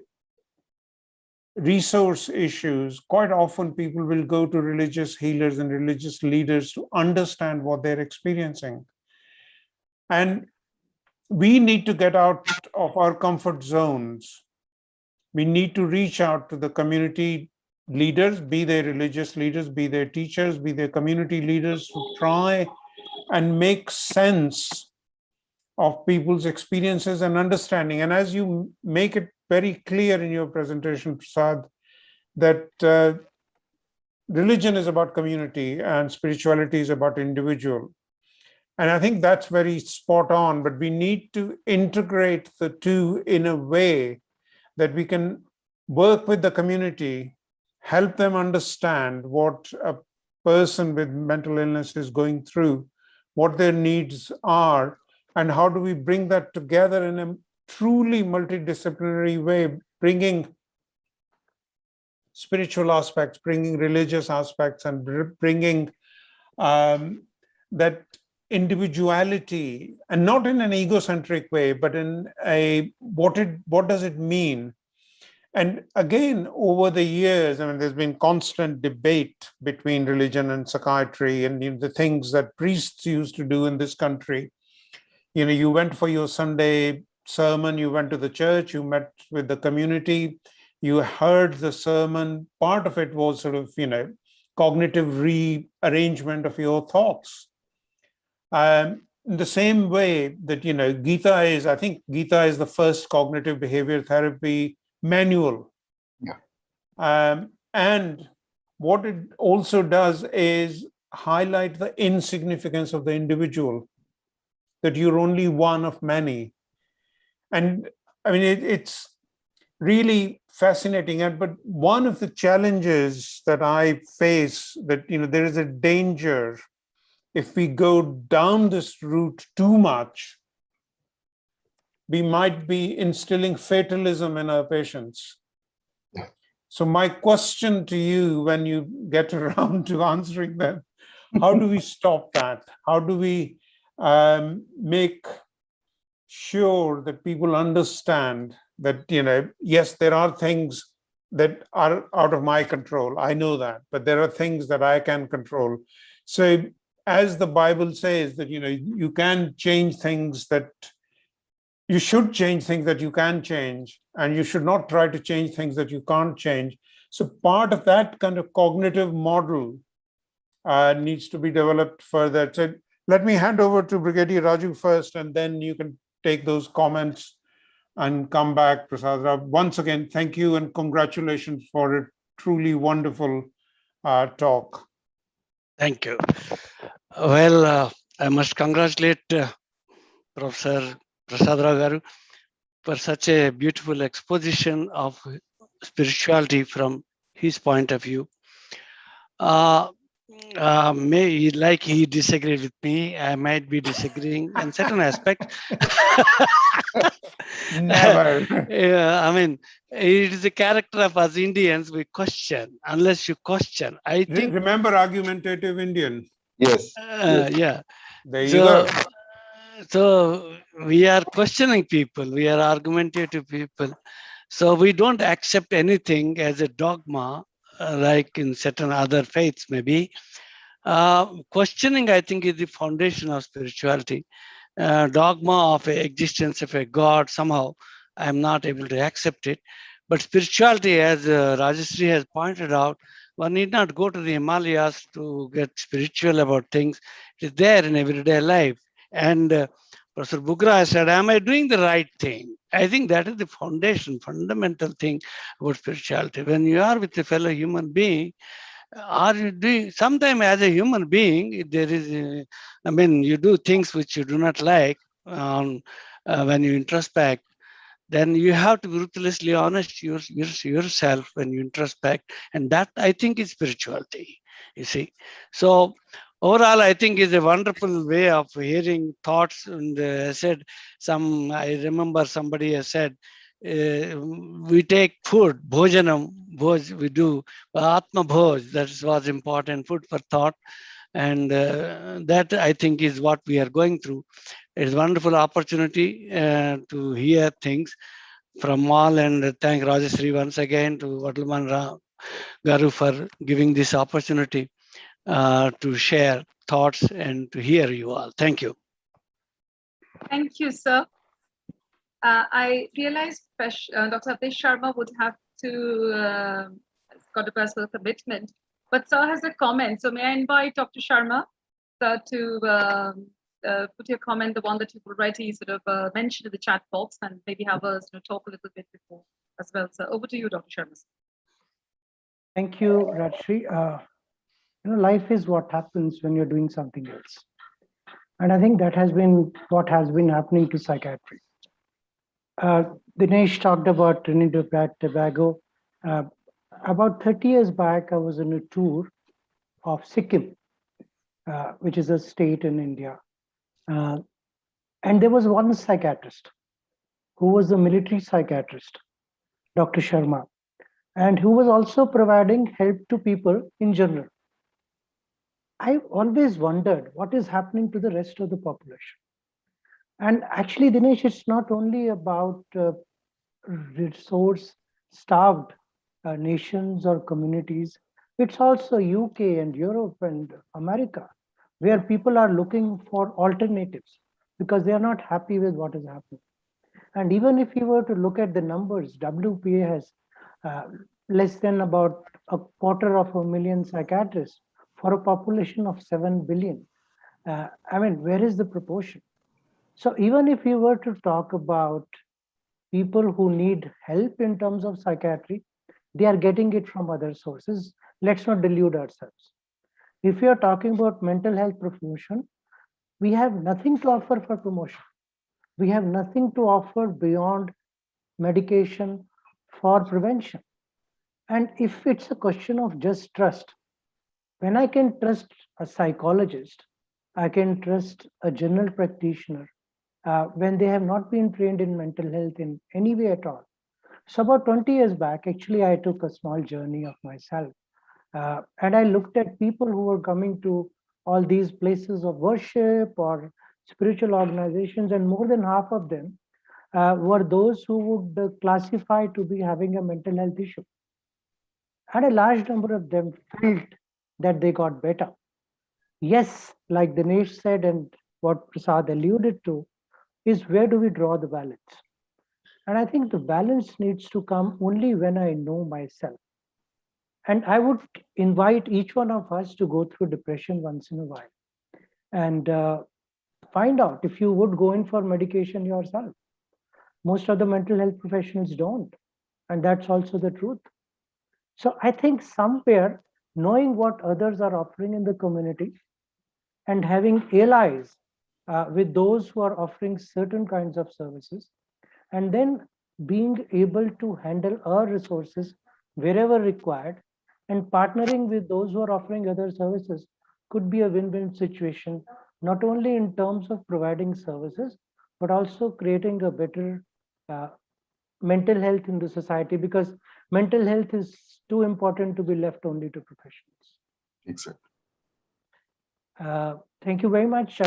resource issues, quite often people will go to religious healers and religious leaders to understand what they're experiencing. And we need to get out of our comfort zones. We need to reach out to the community leaders, be they religious leaders, be they teachers, be they community leaders, to try and make sense of people's experiences and understanding. And as you make it very clear in your presentation, Prasad, that religion is about community and spirituality is about individual. And I think that's very spot on, but we need to integrate the two in a way that we can work with the community, help them understand what a person with mental illness is going through, what their needs are, and how do we bring that together in a truly multidisciplinary way, bringing spiritual aspects, bringing religious aspects, and bringing that individuality, and not in an egocentric way, but in a what does it mean? And again, over the years, I mean, there's been constant debate between religion and psychiatry, and the things that priests used to do in this country. You went for your Sunday sermon, you went to the church, you met with the community, you heard the sermon. Part of it was sort of, cognitive rearrangement of your thoughts. In the same way that, Gita is, I think Gita is the first cognitive behavior therapy manual. Yeah. And what it also does is highlight the insignificance of the individual, that you're only one of many. And I mean, it's really fascinating. But one of the challenges that I face, that, there is a danger if we go down this route too much, we might be instilling fatalism in our patients. Yeah. So my question to you, when you get around to answering them, how do we stop that? How do we make sure that people understand that, yes, there are things that are out of my control. I know that, but there are things that I can control. So as the Bible says that, you can change things that you should change things that you can change, and you should not try to change things that you can't change. So part of that kind of cognitive model needs to be developed further. So let me hand over to Brigadier Raju first, and then you can take those comments and come back, Prasada. Once again, thank you and congratulations for a truly wonderful talk. Thank you. Well, I must congratulate Professor Prasada Garu for such a beautiful exposition of spirituality from his point of view. Like he disagreed with me, I might be disagreeing in certain aspects. Never. Yeah, I mean, it is a character of us Indians. We question unless you question. I think. Remember argumentative Indian. Yes. Yeah. There you So, go. so we are questioning people. We are argumentative people. So we don't accept anything as a dogma, like in certain other faiths, maybe. Questioning, I think, is the foundation of spirituality. Dogma of a existence of a God, somehow I'm not able to accept it. But spirituality, as Rajeshri has pointed out, one need not go to the Himalayas to get spiritual about things. It is there in everyday life. And Professor Bugra said, am I doing the right thing? I think that is the foundation, fundamental thing about spirituality. When you are with a fellow human being, are you doing, sometime as a human being, there is, I mean, you do things which you do not like when you introspect, then you have to be ruthlessly honest yourself when you introspect. And that, I think, is spirituality, you see. So overall, I think is a wonderful way of hearing thoughts. And I remember somebody has said, we take food, bhojanam, we do, atma bhoj, that was important, food for thought. And that, I think, is what we are going through. It's a wonderful opportunity to hear things from all, and thank Rajeshri once again to Vadlaman Garu for giving this opportunity to share thoughts and to hear you all. Thank you. Thank you, sir. I realized Dr. Rajesh Sharma would have to got a personal commitment, but sir has a comment. So may I invite Dr. Sharma, sir, to put your comment, the one that you've already sort of mentioned in the chat box, and maybe have us talk a little bit before as well. So over to you, Dr. Sharma. Thank you, Rajshri. Life is what happens when you're doing something else. And I think that has been what has been happening to psychiatry. Dinesh talked about Trinidad and Tobago. About 30 years back, I was on a tour of Sikkim, which is a state in India. And there was one psychiatrist who was a military psychiatrist, Dr. Sharma, and who was also providing help to people in general. I always wondered what is happening to the rest of the population. And actually, Dinesh, it's not only about resource-starved nations or communities. It's also UK and Europe and America, where people are looking for alternatives because they are not happy with what is happening. And even if you were to look at the numbers, WPA has less than about 250,000 psychiatrists for a population of 7 billion. I mean, where is the proportion? So even if you were to talk about people who need help in terms of psychiatry, they are getting it from other sources. Let's not delude ourselves. If you're talking about mental health promotion, we have nothing to offer for promotion. We have nothing to offer beyond medication for prevention. And if it's a question of just trust, when I can trust a psychologist, I can trust a general practitioner when they have not been trained in mental health in any way at all. So about 20 years back, actually, I took a small journey of myself. And I looked at people who were coming to all these places of worship or spiritual organizations, and more than half of them were those who would classify to be having a mental health issue. And a large number of them felt that they got better. Yes, like Dinesh said, and what Prasad alluded to, is where do we draw the balance? And I think the balance needs to come only when I know myself. And I would invite each one of us to go through depression once in a while and find out if you would go in for medication yourself. Most of the mental health professionals don't. And that's also the truth. So I think somewhere knowing what others are offering in the community and having allies with those who are offering certain kinds of services, and then being able to handle our resources wherever required, and partnering with those who are offering other services could be a win-win situation, not only in terms of providing services, but also creating a better mental health in the society, because mental health is too important to be left only to professionals. Exactly. Thank you very much.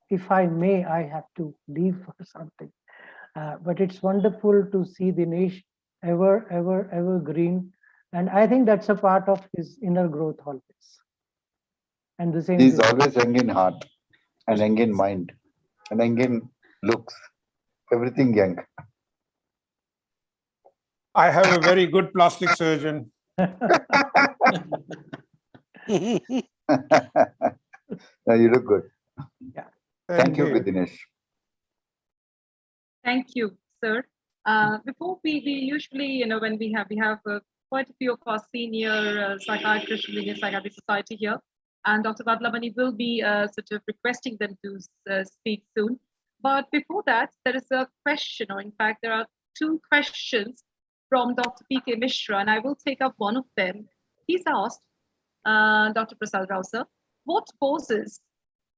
If I may, I have to leave for something. But it's wonderful to see Dinesh ever green. And I think that's a part of his inner growth always. And the same. He's always young in heart and young in mind and young in looks. Everything young. I have a very good plastic surgeon. No, you look good. Yeah. Thank you, Dinesh. Thank you, sir. Before we usually, when we have quite a few of our senior psychiatrists from the Indian Psychiatric Society here, and Dr. Vadlamani will be sort of requesting them to speak soon. But before that, there is a question, or in fact, there are two questions from Dr. P.K. Mishra, and I will take up one of them. He's asked, Dr. Prasada Rao, sir, what causes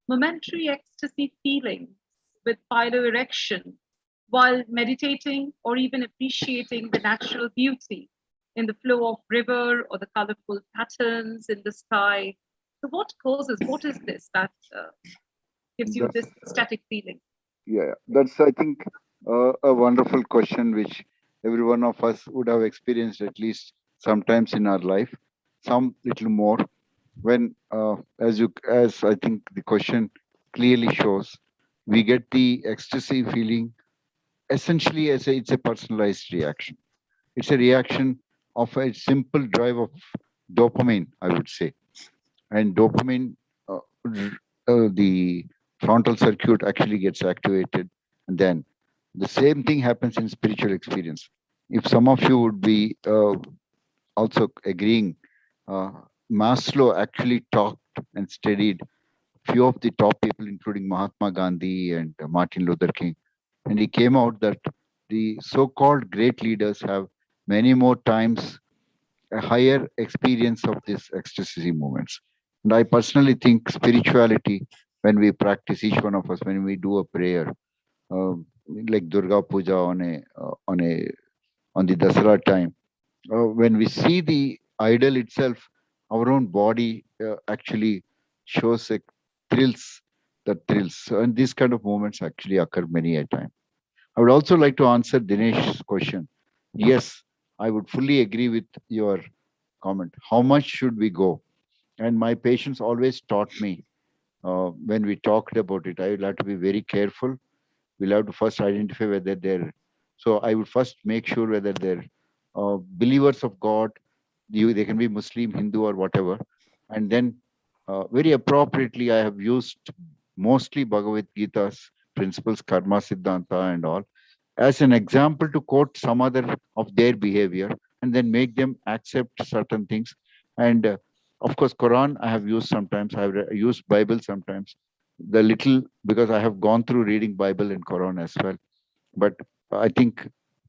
momentary ecstasy feelings with piloerection while meditating or even appreciating the natural beauty in the flow of river or the colorful patterns in the sky? So what is this that gives you this static feeling? Yeah, that's, I think, a wonderful question, which every one of us would have experienced at least sometimes in our life, some little more. When, as I think the question clearly shows, we get the ecstasy feeling essentially as it's a personalized reaction. It's a reaction of a simple drive of dopamine, I would say. And dopamine, the frontal circuit actually gets activated. And then the same thing happens in spiritual experience. If some of you would be also agreeing, Maslow actually talked and studied few of the top people, including Mahatma Gandhi and Martin Luther King. And he came out that the so-called great leaders have many more times a higher experience of these ecstasy moments. And I personally think spirituality, when we practice, each one of us, when we do a prayer, like Durga Puja on the Dasara time, when we see the idol itself, our own body actually shows a thrills, the thrills. And these kind of moments actually occur many a time. I would also like to answer Dinesh's question. Yes, I would fully agree with your comment. How much should we go? And my patients always taught me when we talked about it, I will have to be very careful. We'll have to first identify whether they're, so I would first make sure whether they're believers of God, they can be Muslim, Hindu, or whatever. And then very appropriately, I have used mostly Bhagavad Gita's principles, karma, siddhanta, and all, as an example to quote some other of their behavior and then make them accept certain things. And of course, Quran I have used sometimes. I have used Bible sometimes. The little, because I have gone through reading Bible and Quran as well. But I think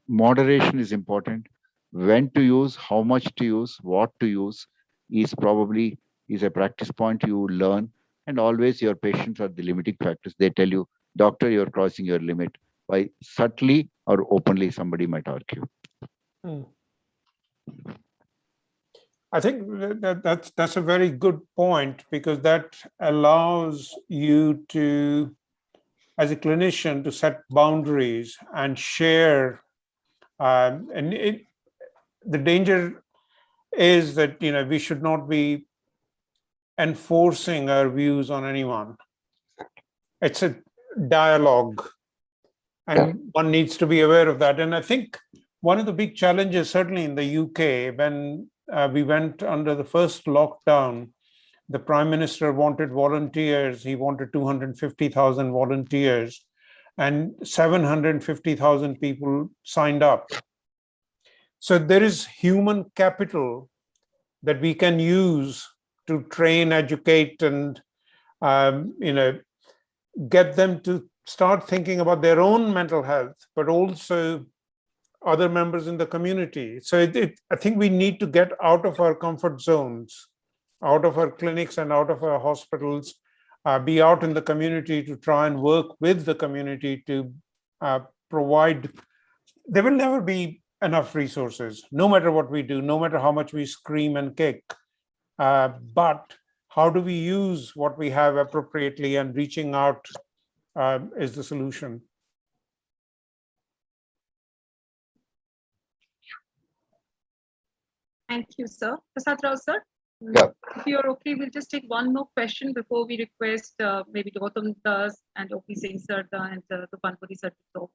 moderation is important. When to use, how much to use, what to use is probably is a practice point you learn. And always your patients are the limiting factors. They tell you, doctor, you're crossing your limit. By subtly or openly, somebody might argue. I think that's a very good point, because that allows you to, as a clinician, to set boundaries and share. The danger is that we should not be enforcing our views on anyone. It's a dialogue, and one needs to be aware of that. And I think one of the big challenges, certainly in the UK, when we went under the first lockdown, the Prime Minister wanted volunteers. He wanted 250,000 volunteers, and 750,000 people signed up. So there is human capital that we can use to train, educate, and get them to start thinking about their own mental health, but also other members in the community. So I think we need to get out of our comfort zones, out of our clinics and out of our hospitals, be out in the community to try and work with the community to provide. There will never be enough resources, no matter what we do, no matter how much we scream and kick. But how do we use what we have appropriately, and reaching out is the solution. Thank you, sir. Prasad Rao, sir. Yeah. If you're okay, we'll just take one more question before we request maybe Gautam Das and O.P. Singh sir and Tupanpuri sir to talk.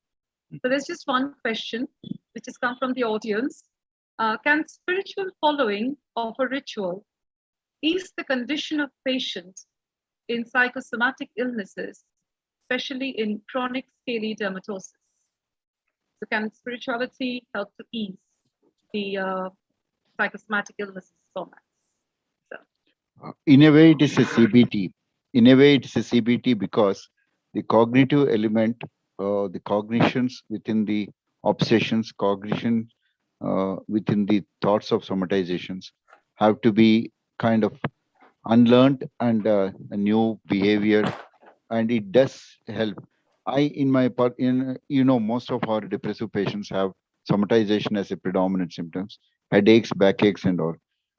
So there's just one question which has come from the audience. Can spiritual following of a ritual ease the condition of patients in psychosomatic illnesses, especially in chronic scaly dermatosis? So can spirituality help to ease the psychosomatic illnesses format? In a way, it is a CBT. In a way, it is a CBT because the cognitive element, the cognitions within the obsessions, cognition within the thoughts of somatizations have to be kind of unlearned and a new behavior, and it does help. In my part, most of our depressive patients have somatization as a predominant symptoms, headaches, backaches, and all.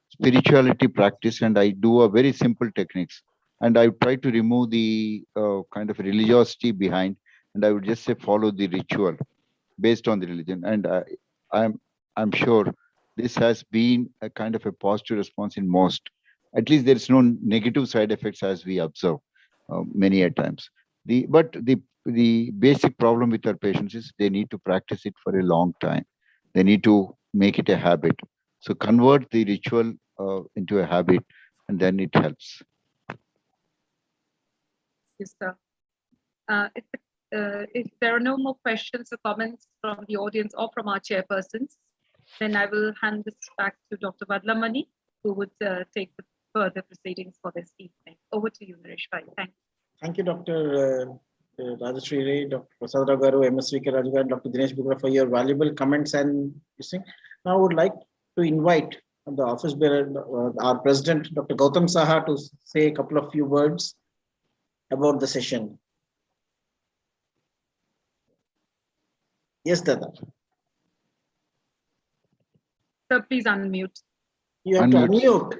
Spirituality practice, and I do a very simple techniques, and I try to remove the kind of religiosity behind, and I would just say follow the ritual based on the religion, and I'm sure this has been a kind of a positive response in most. At least there is no negative side effects as we observe many a times. But the basic problem with our patients is they need to practice it for a long time. They need to make it a habit. So convert the ritual into a habit, and then it helps. Yes, sir. If there are no more questions or comments from the audience or from our chairpersons, then I will hand this back to Dr. Vadlamani, who would take the further proceedings for this evening. Over to you, Naresh Bhai. Thank you. Thank you, Dr. Rajesh Ray, Dr. Prasada Garu, MS.V.K. Rajgaru, Dr. Dinesh Bugra, for your valuable comments and listening. Now I would like to invite the office bearer, our president, Dr. Gautam Saha, to say a couple of few words about the session. Yes, Dada. Sir, please unmute. You have to unmute.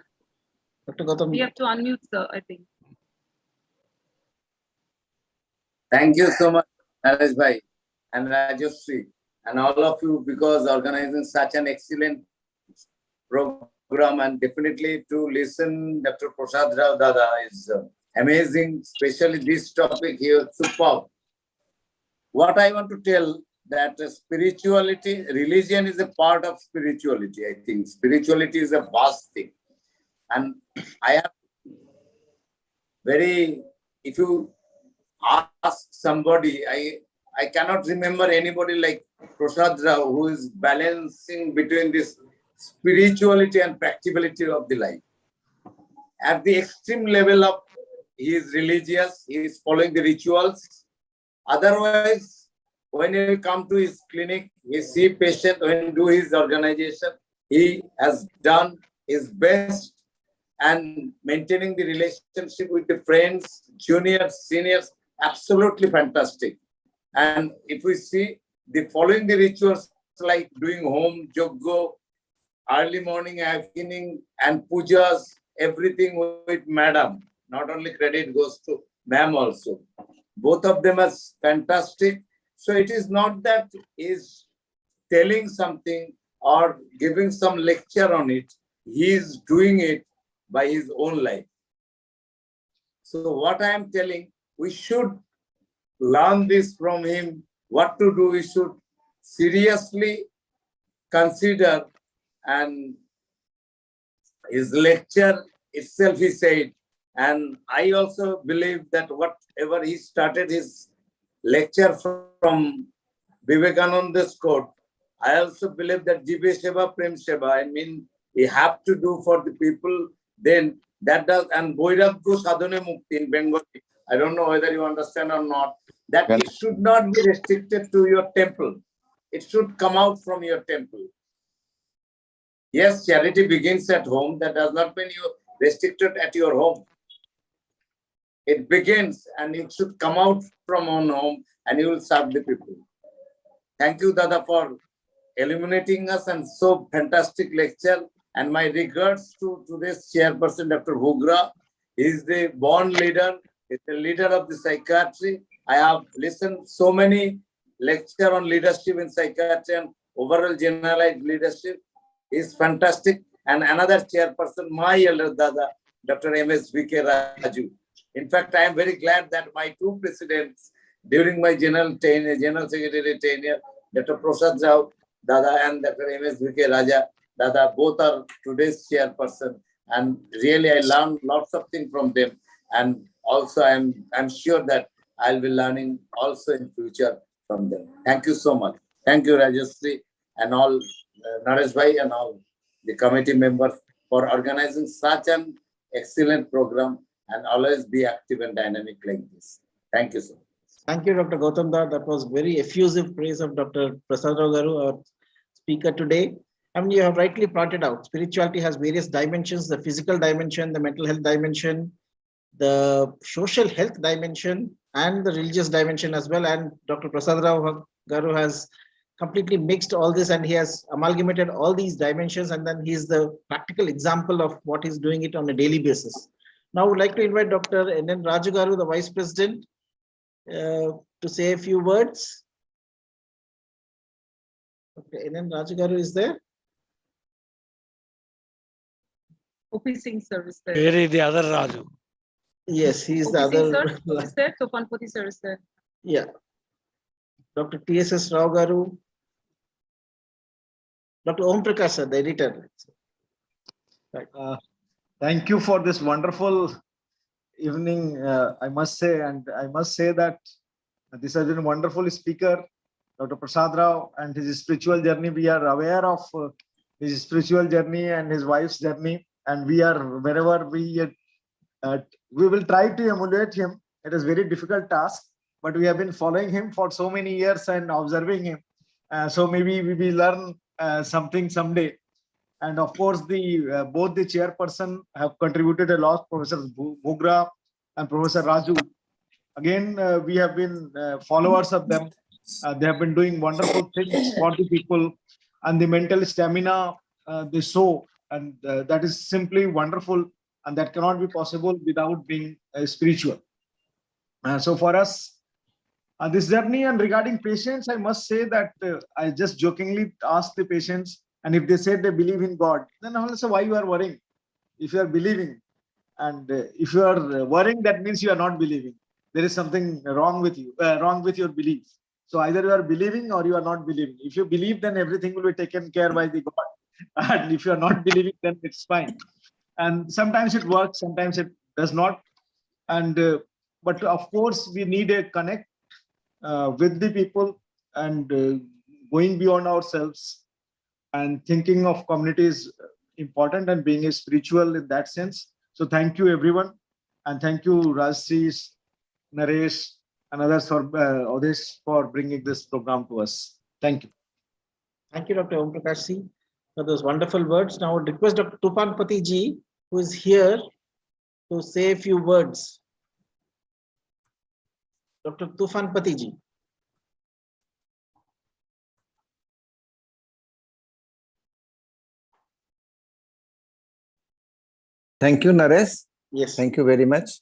Dr. Gautam. We have to unmute, sir, I think. Thank you so much, Naresh Bhai and Rajesh Ray, and all of you, because organizing such an excellent program, and definitely to listen Dr. Prasad Rao Dada is amazing, especially this topic here, superb. What I want to tell that spirituality, religion is a part of spirituality. I think spirituality is a vast thing. And I have if you ask somebody, I cannot remember anybody like Prasad Rao who is balancing between this spirituality and practicality of the life. At the extreme level of, he is religious, he is following the rituals. Otherwise, when he come to his clinic, he see patient, when he do his organization, he has done his best and maintaining the relationship with the friends, juniors, seniors, absolutely fantastic. And if we see the following the rituals like doing home, yoga, early morning, evening, and pujas, everything with madam. Not only credit goes to ma'am also. Both of them are fantastic. So it is not that is telling something or giving some lecture on it. He is doing it by his own life. So what I am telling, we should learn this from him. What to do, we should seriously consider. And his lecture itself, he said, and I also believe that whatever he started his lecture from Vivekananda's quote, I also believe that Jive Seva, Prem Seva, I mean, we have to do for the people, then that does, and Boirabhu Sadhane Mukti in Bengali, I don't know whether you understand or not, that Well- it should not be restricted to your temple. It should come out from your temple. Yes, charity begins at home. That does not mean you restricted at your home. It begins and it should come out from on home and you will serve the people. Thank you, Dada, for illuminating us and so fantastic lecture. And my regards to today's chairperson, Dr. Bhugra. He is the born leader. He's the leader of the psychiatry. I have listened so many lectures on leadership in psychiatry and overall generalized leadership. Is fantastic. And another chairperson, my elder Dada, Dr. M.S.V.K. Raju. In fact, I am very glad that my two presidents during my general secretary tenure, Dr. Prasada Rao, Dada, and Dr. M.S.V.K. Raja, Dada, both are today's chairperson. And really, I learned lots of things from them. And also, I'm sure that I'll be learning also in future from them. Thank you so much. Thank you, Rajesh Ray, and all Naresh Bhai and all the committee members for organizing such an excellent program and always be active and dynamic like this. Thank you, sir. Thank you, Dr. Gautam Da. That was very effusive praise of Dr. Prasada Garu, our speaker today. I mean, you have rightly pointed out, spirituality has various dimensions, the physical dimension, the mental health dimension, the social health dimension, and the religious dimension as well. And Dr. Prasada Garu has completely mixed all this and he has amalgamated all these dimensions, and then he's the practical example of what he's doing it on a daily basis. Now I would like to invite Dr. N.N. Raju Garu, the Vice President, to say a few words. Dr. N.N. Raju Garu is there? OP Singh sir is there. Where is the other Raju? Yes, he's the OP Singh other. sir is there. Topanpati sir is there. Yeah. Dr. T.S.S. Rao Garu. Dr. Om Prakash, sir, the editor. Right. Thank you for this wonderful evening, I must say, and I must say that this has been a wonderful speaker, Dr. Prasad Rao, and his spiritual journey. We are aware of his spiritual journey and his wife's journey, and we are wherever we will try to emulate him. It is a very difficult task, but we have been following him for so many years and observing him. So maybe we will learn something someday. And of course, both the chairperson have contributed a lot, Professor Bhugra and Professor Raju. Again, we have been followers of them. They have been doing wonderful things for the people, and the mental stamina they show, and that is simply wonderful, and that cannot be possible without being spiritual. So for us, this journey, and regarding patients, I must say that I just jokingly asked the patients, and if they said they believe in God, then I will say, why you are worrying? If you are believing, and if you are worrying, that means you are not believing. There is something wrong with you, wrong with your belief. So either you are believing or you are not believing. If you believe, then everything will be taken care by the God. And if you are not believing, then it's fine. And sometimes it works, sometimes it does not. And but of course, we need a connect with the people, and going beyond ourselves and thinking of community is important, and being a spiritual in that sense. So thank you, everyone. And thank you, Rajshri, Naresh, and others for Odesh for bringing this program to us. Thank you. Thank you, Dr. Om Prakash Ji, for those wonderful words. Now I would request Dr. Tupanpati Ji, who is here, to say a few words. Dr. Tufanpati Ji. Thank you, Naresh. Yes. Thank you very much.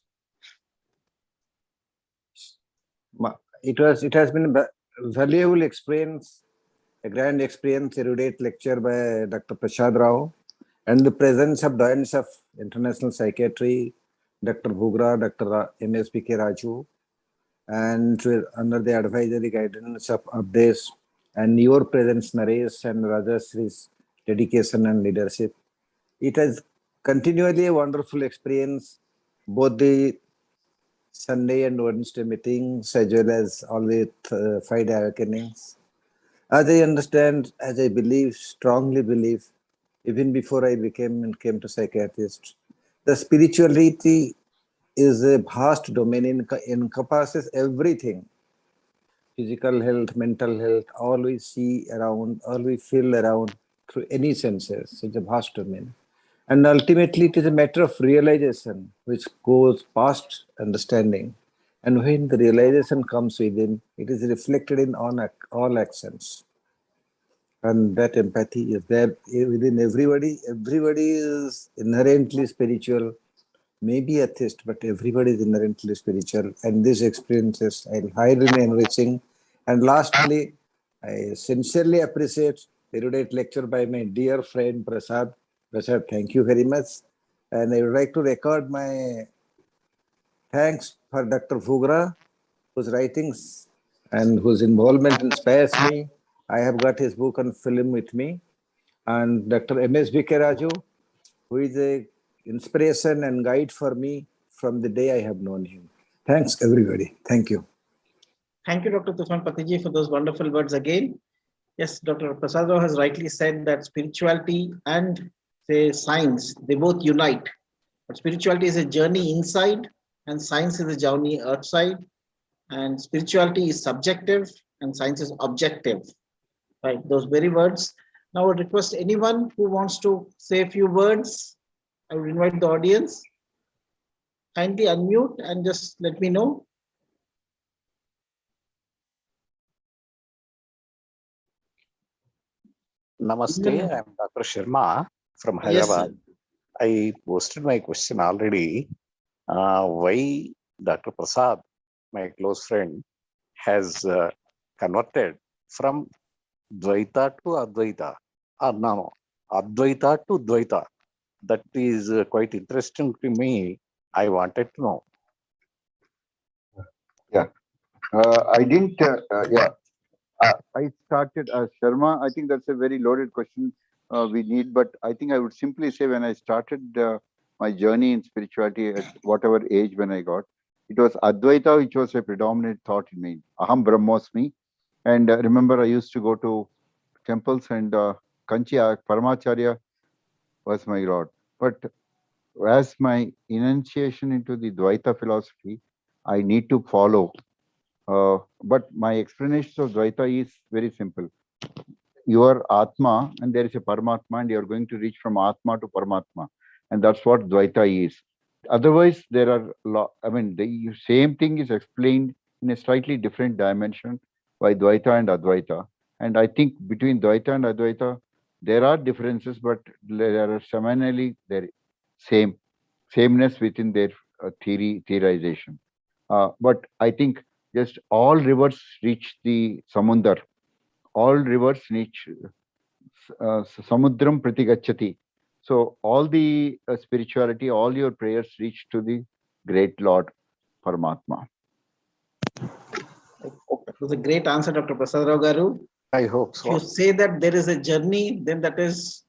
It has been a valuable experience, a grand experience, erudite lecture by Dr. Prasad Rao, and the presence of doyens of international psychiatry, Dr. Bhugra, Dr. M.S.P.K. Raju, and under the advisory guidance of Abdesh, and your presence, Naresh, and Rajashri's dedication and leadership. It has continually a wonderful experience, both the Sunday and Wednesday meetings, as well as all the Friday awakenings. As I understand, as I believe, strongly believe, even before I came to psychiatrist, the spirituality is a vast domain, encompasses everything. Physical health, mental health, all we see around, all we feel around through any senses. It's a vast domain. And ultimately, it is a matter of realization, which goes past understanding. And when the realization comes within, it is reflected in all actions. And that empathy is there within everybody. Everybody is inherently spiritual, maybe atheist, but everybody is inherently spiritual. And these experiences are highly enriching. And lastly, I sincerely appreciate the erudite lecture by my dear friend Prasad. Prasad, thank you very much. And I would like to record my thanks for Dr. Fugra, whose writings and whose involvement inspires me. I have got his book on film with me. And Dr. M.S.B.K. Raju, who is a inspiration and guide for me from the day I have known him. Thanks, everybody. Thank you. Thank you, Dr. Tufan Patiji, for those wonderful words again. Yes, Dr. Prasada has rightly said that spirituality and, say, science, they both unite. But spirituality is a journey inside and science is a journey outside. And spirituality is subjective and science is objective. Right, those very words. Now I would request anyone who wants to say a few words. I would invite the audience. Kindly unmute and just let me know. Namaste, I am Dr. Sharma from Yes, Hyderabad. I posted my question already. Why Dr. Prasad, my close friend, has converted from Dvaita to Advaita, or no, Advaita to Dvaita. That is quite interesting to me. I wanted to know. Yeah, I didn't, I started, Sharma, I think that's a very loaded question we need, but I think I would simply say when I started my journey in spirituality at whatever age when I got, it was Advaita, which was a predominant thought in me. Aham Brahmosmi. And remember, I used to go to temples and Kanchi Paramacharya was my Lord. But as my enunciation into the Dvaita philosophy, I need to follow. But my explanation of Dvaita is very simple. You are Atma and there is a Paramatma and you are going to reach from Atma to Paramatma. And that's what Dvaita is. Otherwise, there are, the same thing is explained in a slightly different dimension by Dvaita and Advaita. And I think between Dvaita and Advaita, there are differences, but there are seminally there sameness within their theorization. But I think just all rivers reach the Samundar. All rivers reach Samudram Pratigachati. So all the spirituality, all your prayers reach to the great Lord Paramatma. It was a great answer, Dr. Prasad Rao Garu. I hope so. If you say that there is a journey, then that is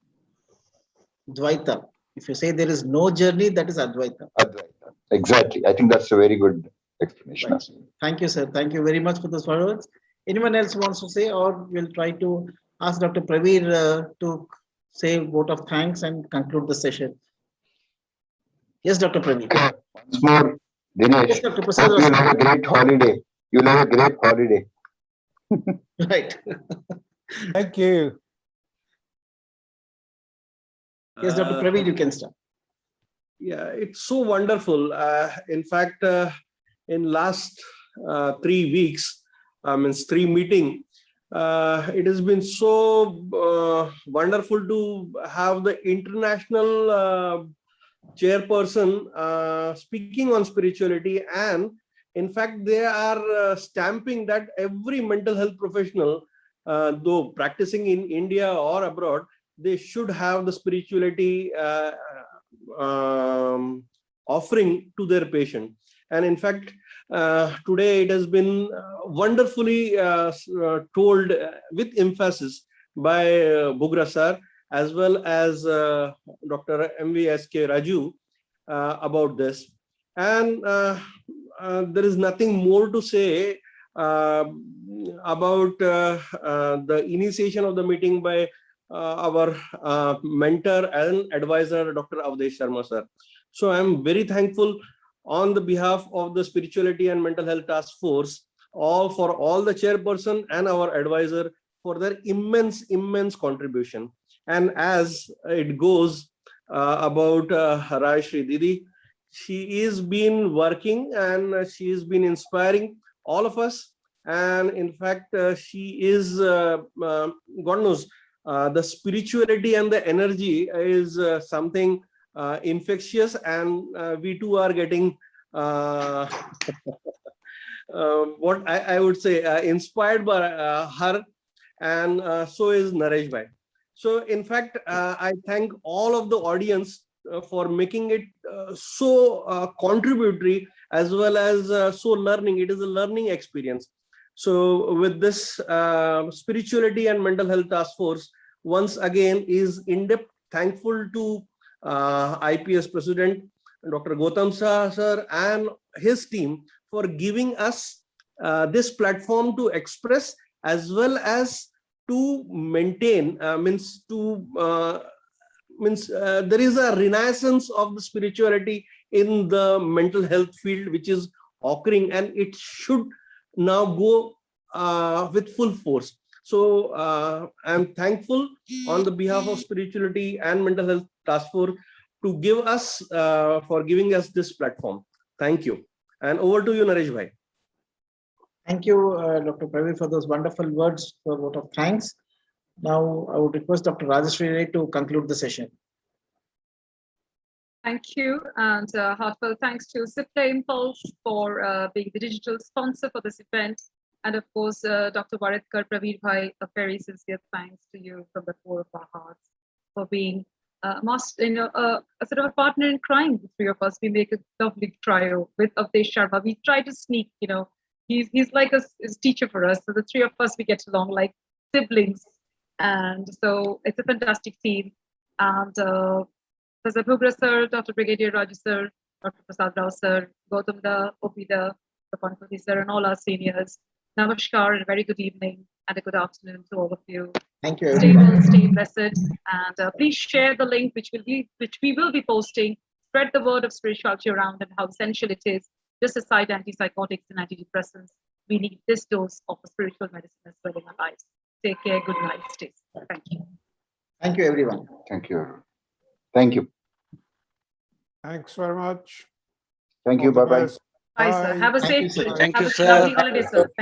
Dvaita. If you say there is no journey, that is Advaita. Advaita. Exactly. I think that's a very good explanation. Right. Thank you, sir. Thank you very much for those words. Anyone else wants to say, or we'll try to ask Dr. Praveer to say a vote of thanks and conclude the session. Yes, Dr. Praveer. Once more, Dinesh, Yes, Dr. Prasad. you'll have a great holiday. You'll have a great holiday. Right. Thank you. Yes, Dr. Praveer, you can start. Yeah, it's so wonderful. In fact, in last 3 weeks, three meeting, it has been so wonderful to have the international chairperson speaking on spirituality, and in fact they are stamping that every mental health professional, though practicing in India or abroad, they should have the spirituality offering to their patient. And in fact, today it has been wonderfully told with emphasis by Bugra sir, as well as Dr. M.V.S.K. Raju about this. And there is nothing more to say about the initiation of the meeting by our mentor and advisor, Dr. Avdesh Sharma sir. So I'm very thankful on the behalf of the Spirituality and Mental Health Task Force, for all the chairperson and our advisor for their immense contribution. And as it goes about Rajesh Ray Didi, she is been working and she has been inspiring all of us. And in fact, she is, God knows, the spirituality and the energy is something infectious, and we too are getting what I would say inspired by her, and so is Naresh Bhai. So in fact, I thank all of the audience for making it so contributory as well as so learning. It is a learning experience. So with this Spirituality and Mental Health Task Force, once again is in-depth thankful to IPS President Dr. Gautam Saha sir and his team for giving us this platform to express as well as to maintain, there is a renaissance of the spirituality in the mental health field, which is occurring, and it should now go with full force. So I'm thankful on the behalf of Spirituality and Mental Health Task Force to give us, for giving us this platform. Thank you. And over to you, Naresh Bhai. Thank you, Dr. Praveer, for those wonderful words, for a vote of thanks. Now, I would request Dr. Rajesh Ray to conclude the session. Thank you, and heartfelt thanks to SIPTA Impulse for being the digital sponsor for this event. And of course, Dr. Varadkar, Praveer Bhai, a very sincere thanks to you from the core of our hearts for being a sort of a partner in crime. The three of us, we make a lovely trio with Avdesh Sharma. We try to sneak, he's like his teacher for us. So the three of us, we get along like siblings. And so it's a fantastic team. And Professor Bhugra sir, Dr. Brigadier Rajesh sir, Dr. Prasada Rao sir, Gautam da, Opida, the Panpati sir, and all our seniors. Namaskar and a very good evening and a good afternoon to all of you. Thank you. Stay well, stay blessed, and please share the link which we will be posting. Spread the word of spirituality around and how essential it is. Just aside antipsychotics and antidepressants, we need this dose of a spiritual medicine as well in our lives. Take care. Good night. Stay safe. Thank you. Thank you, everyone. Thank you. Thank you. Thanks very much. Thank you. All the Bye-bye. best. Bye, sir. Have a Thank you, safe sir. trip. Thank Have you, a sir. lovely holiday, sir.